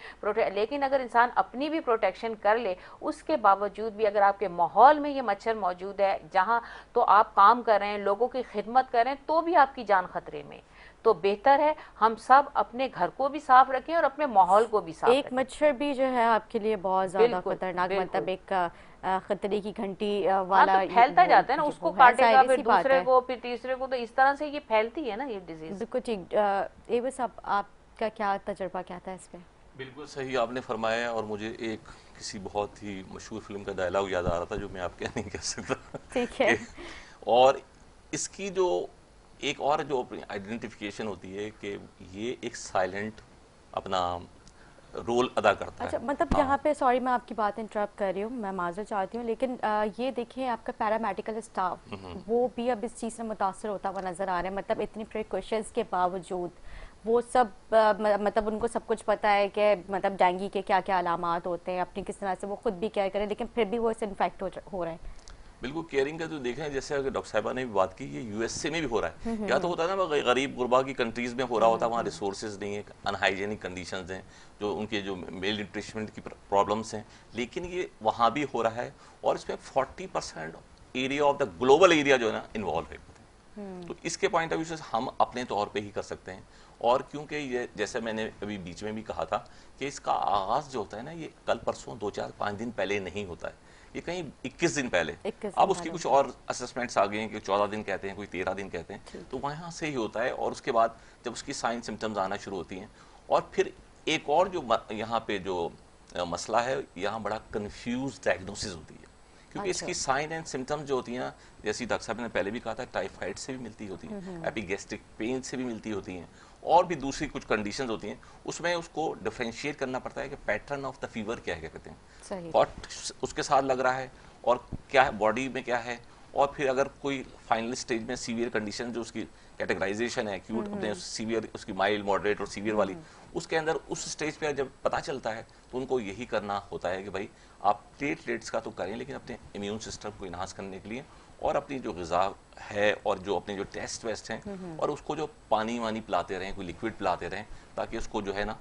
Speaker 3: लेकिन अगर इंसान अपनी भी प्रोटेक्शन कर ले, उसके बावजूद भी अगर आपके माहौल में ये मच्छर मौजूद है जहां, तो आप काम कर रहे हैं, लोगों की खिदमत कर रहे हैं, तो भी आपकी जान खतरे में। तो बेहतर है हम सब अपने घर को भी साफ रखें और अपने माहौल को भी साफ
Speaker 1: एक
Speaker 3: रखें।
Speaker 1: मच्छर भी जो है आपके लिए बहुत ज्यादा
Speaker 3: बिल्कुल,
Speaker 1: खतरनाक, मतलब
Speaker 3: बिल्कुल।
Speaker 1: एक खतरे की घंटी
Speaker 3: हाँ,
Speaker 1: वाला
Speaker 3: तो फैलता जाता है ना,
Speaker 1: वो
Speaker 3: उसको
Speaker 1: है,
Speaker 3: काटेगा,
Speaker 1: जाहिर
Speaker 3: फिर
Speaker 1: सी बात
Speaker 3: दूसरे
Speaker 1: है।
Speaker 3: को, फिर तीसरे को, तो इस तरह से ये फैलती है ना ये डिजीज।
Speaker 1: बिल्कुल ठीक। एवस आपका क्या तजुर्बा क्या था इस पे?
Speaker 2: बिल्कुल सही आपने फरमाया है, और मुझे एक किसी बहुत ही मशहूर फिल्म का डायलॉग याद आ रहा था जो मैं आपके नहीं कह सकता।
Speaker 1: ठीक है।
Speaker 2: और इसकी जो एक और जो अपनी आइडेंटिफिकेशन होती है कि ये एक साइलेंट अपना रोल अदा करता
Speaker 1: अच्छा,
Speaker 2: है।
Speaker 1: मतलब यहाँ पे सॉरी मैं आपकी बात इंटरप्ट कर रही हूँ, मैं माजरत चाहती हूँ, लेकिन ये देखिए आपका पैरामेडिकल स्टाफ वो भी अब इस चीज़ से मुतासर होता हुआ नज़र आ रहा है। मतलब इतनी प्रिकॉशंस के बावजूद वो सब मतलब उनको सब कुछ पता है कि मतलब डेंगू के क्या क्या अलामात होते हैं, अपनी किस तरह से वो खुद भी केयर करें, लेकिन फिर भी वो इससे इन्फेक्ट हो रहे हैं।
Speaker 2: बिल्कुल केयरिंग का जो देखें, जैसे अगर डॉक्टर साहिबा ने भी बात की, ये यूएसए में भी हो रहा है। या तो होता है ना गरीब गुरबा की कंट्रीज में हो रहा होता है, वहाँ रिसोर्सेज नहीं है, अनहाइजेनिक कंडीशंस हैं, जो उनके जो मेल न्यूट्रिशमेंट की प्रॉब्लम्स हैं, लेकिन ये वहाँ भी हो रहा है। और इसमें 40% area of the global area जो है ना इन्वॉल्व है। तो इसके पॉइंट ऑफ व्यू से हम अपने तौर पे ही कर सकते हैं। और क्योंकि ये जैसे मैंने अभी बीच में भी कहा था कि इसका आगाज जो होता है ना, ये कल परसों 2-4-5 दिन पहले नहीं होता है, ये कहीं 21 दिन पहले।
Speaker 1: 21
Speaker 2: अब
Speaker 1: दिन
Speaker 2: उसकी
Speaker 1: पहले
Speaker 2: कुछ और असेसमेंट्स आ गए हैं कि 14 दिन कहते हैं, कोई 13 दिन कहते हैं, तो वहाँ से ही होता है। और उसके बाद जब उसकी साइन सिम्टम्स आना शुरू होती हैं, और फिर एक और जो यहाँ पे जो मसला है, यहाँ बड़ा कन्फ्यूज डायग्नोसिस होती है, क्योंकि इसकी साइन एंड सिम्टम्स जो होती हैं, जैसे डॉक्टर साहब ने पहले भी कहा था, टाइफाइड से भी मिलती होती हैं, एपिगैस्ट्रिक पेन से भी मिलती होती हैं, और भी दूसरी कुछ कंडीशंस होती हैं। उसमें उसको डिफरेंशिएट करना पड़ता है कि पैटर्न ऑफ द फीवर क्या है, क्या कहते हैं,
Speaker 1: सही।
Speaker 2: व्हाट उसके साथ लग रहा है, और क्या है बॉडी में क्या है, और फिर अगर कोई फाइनल स्टेज में सीवियर कंडीशन, जो उसकी कैटेगराइजेशन है एक्यूट, अपने सीवियर, उसकी माइल्ड, मॉडरेट और सीवियर वाली, उसके अंदर उस स्टेज पे जब पता चलता है, तो उनको यही करना होता है कि भाई आप प्लेटलेट्स का तो करें, लेकिन अपने इम्यून सिस्टम को इन्हांस करने के लिए, और अपनी जो ग़िज़ा है और जो अपने जो टेस्ट वेस्ट हैं, और उसको जो पानी वानी पिलाते रहें, कोई लिक्विड पिलाते रहें, ताकि उसको जो है ना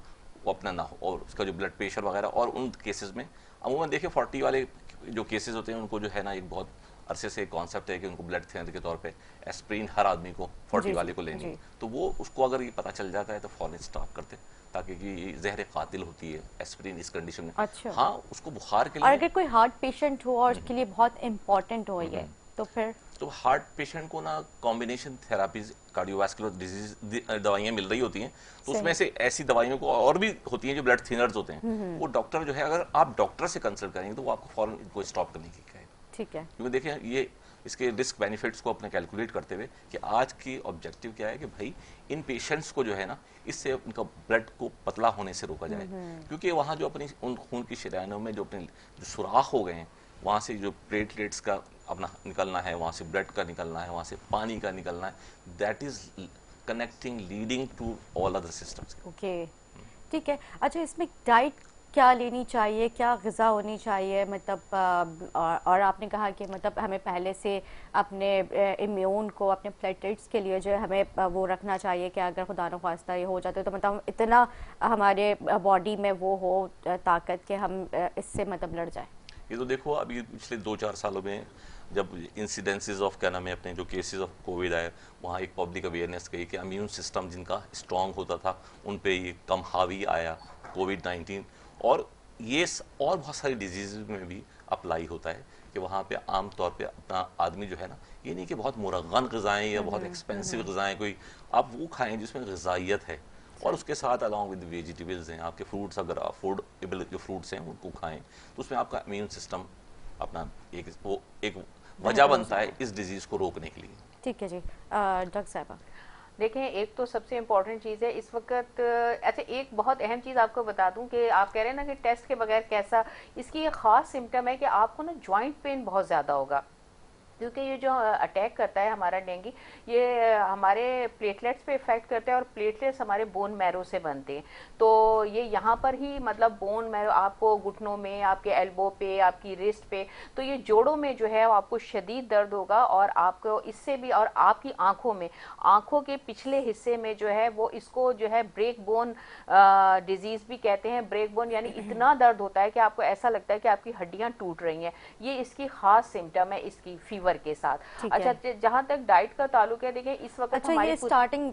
Speaker 2: वो अपना ना हो, और उसका जो ब्लड प्रेशर वगैरह। और उन केसेस में अमूमन देखिए 40 वाले जो केसेस होते हैं, उनको जो है ना एक बहुत अरसे से कॉन्सेप्ट है कि उनको ब्लड थिनर के तौर पे एस्प्रिन हर आदमी को 40 वाले को लेनी है। तो वो उसको अगर ये पता चल जाता है तो फौरन स्टॉप करते, ताकि कि जहर कातिल होती है एस्प्रिन इस कंडीशन में।
Speaker 1: अच्छा।
Speaker 2: हाँ, उसको बुखार के
Speaker 1: और
Speaker 2: लिए,
Speaker 1: अगर कोई हार्ट पेशेंट हो और उसके लिए बहुत इम्पोर्टेंट हो ये, तो फिर
Speaker 2: तो हार्ट पेशेंट को ना कॉम्बिनेशन थेरापीज, कार्डियोवास्कुलर डिजीज दवाइयाँ मिल रही होती हैं, तो उसमें से ऐसी दवाइयों को और भी होती हैं जो ब्लड थिनर्स होते हैं, वो डॉक्टर जो है, अगर आप डॉक्टर से कंसल्ट करेंगे तो वो आपको फौरन इनको स्टॉप करने की कहेगा।
Speaker 1: ठीक है।
Speaker 2: क्योंकि देखिए ये इसके रिस्क बेनिफिट्स को अपने कैलकुलेट करते हुए कि आज की ऑब्जेक्टिव क्या है कि भाई इन पेशेंट्स को जो है ना, इससे उनका ब्लड को पतला होने से रोका जाए, क्योंकि वहाँ जो अपनी उन खून की शरीयानों में जो अपने जो सुराख हो गए हैं, वहाँ से जो प्लेटलेट्स का अपना निकलना है, वहाँ से ब्लड का निकलना है, वहाँ से पानी का निकलना है, that is connecting leading to all other systems.
Speaker 1: Okay, ठीक है। अच्छा, इसमें डाइट क्या लेनी चाहिए, क्या ग़िज़ा होनी चाहिए, मतलब और आपने कहा कि मतलब हमें पहले से अपने इम्यून को, अपने प्लेटलेट्स के लिए जो है हमें वो रखना चाहिए कि अगर खुदा न ख्वास्ता ये हो जाता है तो मतलब इतना हमारे बॉडी में वो हो ताकत कि हम इससे मतलब लड़ जाए।
Speaker 2: ये तो देखो अभी पिछले 2-4 सालों में जब इंसिडेंसेस ऑफ क्या नाम है अपने जो केसेस ऑफ कोविड आए, वहाँ एक पब्लिक अवेयरनेस गई कि इम्यून सिस्टम जिनका स्ट्रांग होता था उन पे ये कम हावी आया कोविड-19। और ये और बहुत सारी डिजीज़ में भी अप्लाई होता है कि वहाँ पे आम तौर पे अपना आदमी जो है ना, ये नहीं कि बहुत मुरगन ग़िज़ाएँ या बहुत एक्सपेंसिव ग़िज़ाएँ, कोई आप वो खाएँ जिसमें ग़िज़ाइयत है, और उसके साथ अलॉन्ग विद वेजिटेबल्स हैं, आपके फ्रूट्स, अगर अफोर्डेबल जो फ्रूट्स हैं उनको खाएं, तो उसमें आपका इम्यून सिस्टम अपना एक वजह बनता है इस डिजीज़ को रोकने के लिए।
Speaker 1: ठीक है जी, डॉक्टर साहबा।
Speaker 3: देखें, एक तो सबसे इम्पोर्टेंट चीज़ है इस वक्त। अच्छा, एक बहुत अहम चीज़ आपको बता दूं कि आप कह रहे हैं ना कि टेस्ट के बगैर कैसा, इसकी एक ख़ास सिम्टम है कि आपको ना जॉइंट पेन बहुत ज़्यादा होगा, क्योंकि ये जो अटैक करता है हमारा डेंगू, ये हमारे प्लेटलेट्स पे इफेक्ट करता है और प्लेटलेट्स हमारे बोन मैरो से बनते हैं। तो ये यहाँ पर ही मतलब बोन मैरो आपको घुटनों में, आपके एल्बो पे, आपकी रिस्ट पे, तो ये जोड़ों में जो है आपको शदीद दर्द होगा। और आपको इससे भी, और आपकी आंखों में, आंखों के पिछले हिस्से में जो है वो, इसको जो है ब्रेक बोन डिजीज भी कहते हैं। ब्रेक बोन यानी इतना दर्द होता है कि आपको ऐसा लगता है कि आपकी हड्डियां टूट रही हैं। ये इसकी खास सिम्टम है इसकी फीवर के साथ। अच्छा, जहां तक डाइट का ताल्लुक है, देखिए इस वक्त
Speaker 1: अच्छा, ये स्टार्टिंग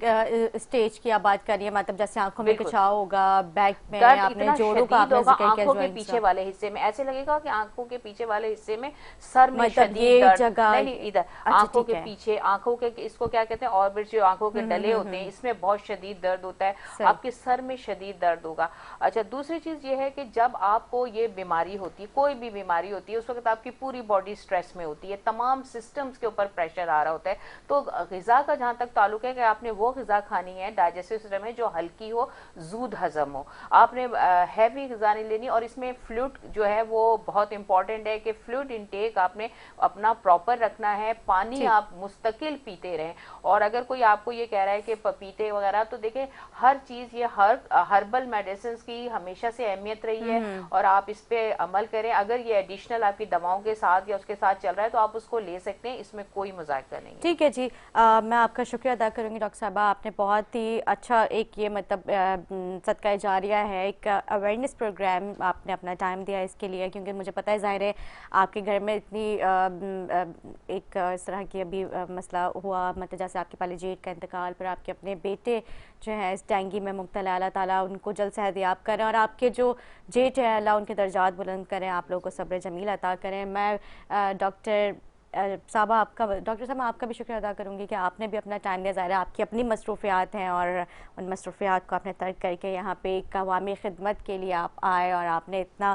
Speaker 1: स्टेज की आप बात कर रही है, मतलब जैसे आंखों में खिंचाव होगा, बैक में आपने जोड़ों का आपने जिक्र किया,
Speaker 3: आंखों के पीछे वाले हिस्से में ऐसे लगेगा कि आंखों के पीछे वाले हिस्से में सर में शदीद दर्द, नहीं इधर आंखों के पीछे, आंखों के, इसको क्या कहते हैं, ऑर्बिट, जो आंखों के डले होते हैं, इसमें बहुत शदीद दर्द होता है, आपके सर में शदीद दर्द होगा। अच्छा, दूसरी चीज ये है कि जब आपको ये बीमारी होती है, कोई भी बीमारी होती है, उस वक्त आपकी पूरी बॉडी स्ट्रेस में होती है, तमाम सिस्टम्स के ऊपर प्रेशर आ रहा होता है। तो ग़िज़ा का जहां तक ताल्लुक है कि आपने वो ग़िज़ा खानी है डाइजेस्टिव सिस्टम में जो हल्की हो, जूद हजम हो, आपने हैवी ग़िज़ा नहीं लेनी। और इसमें फ्लूइड जो है वो बहुत इंपॉर्टेंट है कि फ्लूइड इनटेक आपने अपना प्रॉपर रखना है, पानी आप मुस्तकिल पीते रहें। और अगर कोई आपको ये कह रहा है कि पपीते वगैरह, तो देखें हर चीज़, ये हर्बल मेडिसिन की हमेशा से अहमियत रही है और आप इस पे अमल करें। अगर ये एडिशनल आपकी दवाओं के साथ या उसके साथ चल रहा है तो आप उसको ले सकते हैं, इसमें कोई मजाक नहीं है।
Speaker 1: ठीक है जी, मैं आपका शुक्रिया अदा करूंगी डॉक्टर साहबा, आपने बहुत ही अच्छा एक ये मतलब सदका जारिया है, एक अवेयरनेस प्रोग्राम आपने अपना टाइम दिया इसके लिए, क्योंकि मुझे पता है ज़ाहिर है आपके घर में इतनी एक इस तरह की अभी मसला हुआ, मतलब जैसे आपके पहले जेठ का इंतकाल, पर आपके अपने बेटे जो है इस डेंगू में मुब्तला, अल्लाह ताला उनको जल्द सेहतयाब करें और आपके जो जेठ है अल्लाह उनके दर्जात बुलंद करें, आप लोगों को सब्र जमील अता करें। मैं डॉक्टर साहबा आपका भी शुक्रिया अदा करूंगी कि आपने भी अपना टाइम दिया। ज़ाहिर है आपकी अपनी मसरूफियात हैं और उन मसरूफियात को आपने तर्क करके यहाँ पे एक अवामी खिदमत के लिए आप आए और आपने इतना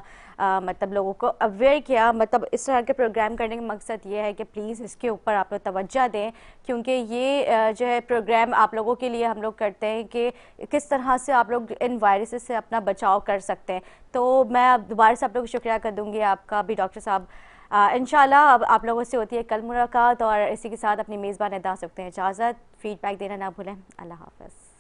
Speaker 1: मतलब लोगों को अवेयर किया। मतलब इस तरह के प्रोग्राम करने का मकसद ये है कि प्लीज़ इसके ऊपर आप लोग तवज्जो दें, क्योंकि ये जो है प्रोग्राम आप लोगों के लिए हम लोग करते हैं कि किस तरह से आप लोग इन वायरसेस से अपना बचाव कर सकते हैं। तो मैं अब दोबारा से आप लोग को शुक्रिया कर दूँगी, आपका भी डॉक्टर साहब। इंशाल्लाह अब आप लोगों से होती है कल मुलाकात और इसी के साथ अपनी मेज़बान अदा सकते हैं इजाज़त। फीडबैक देना ना भूलें। अल्लाह हाफ़िज़।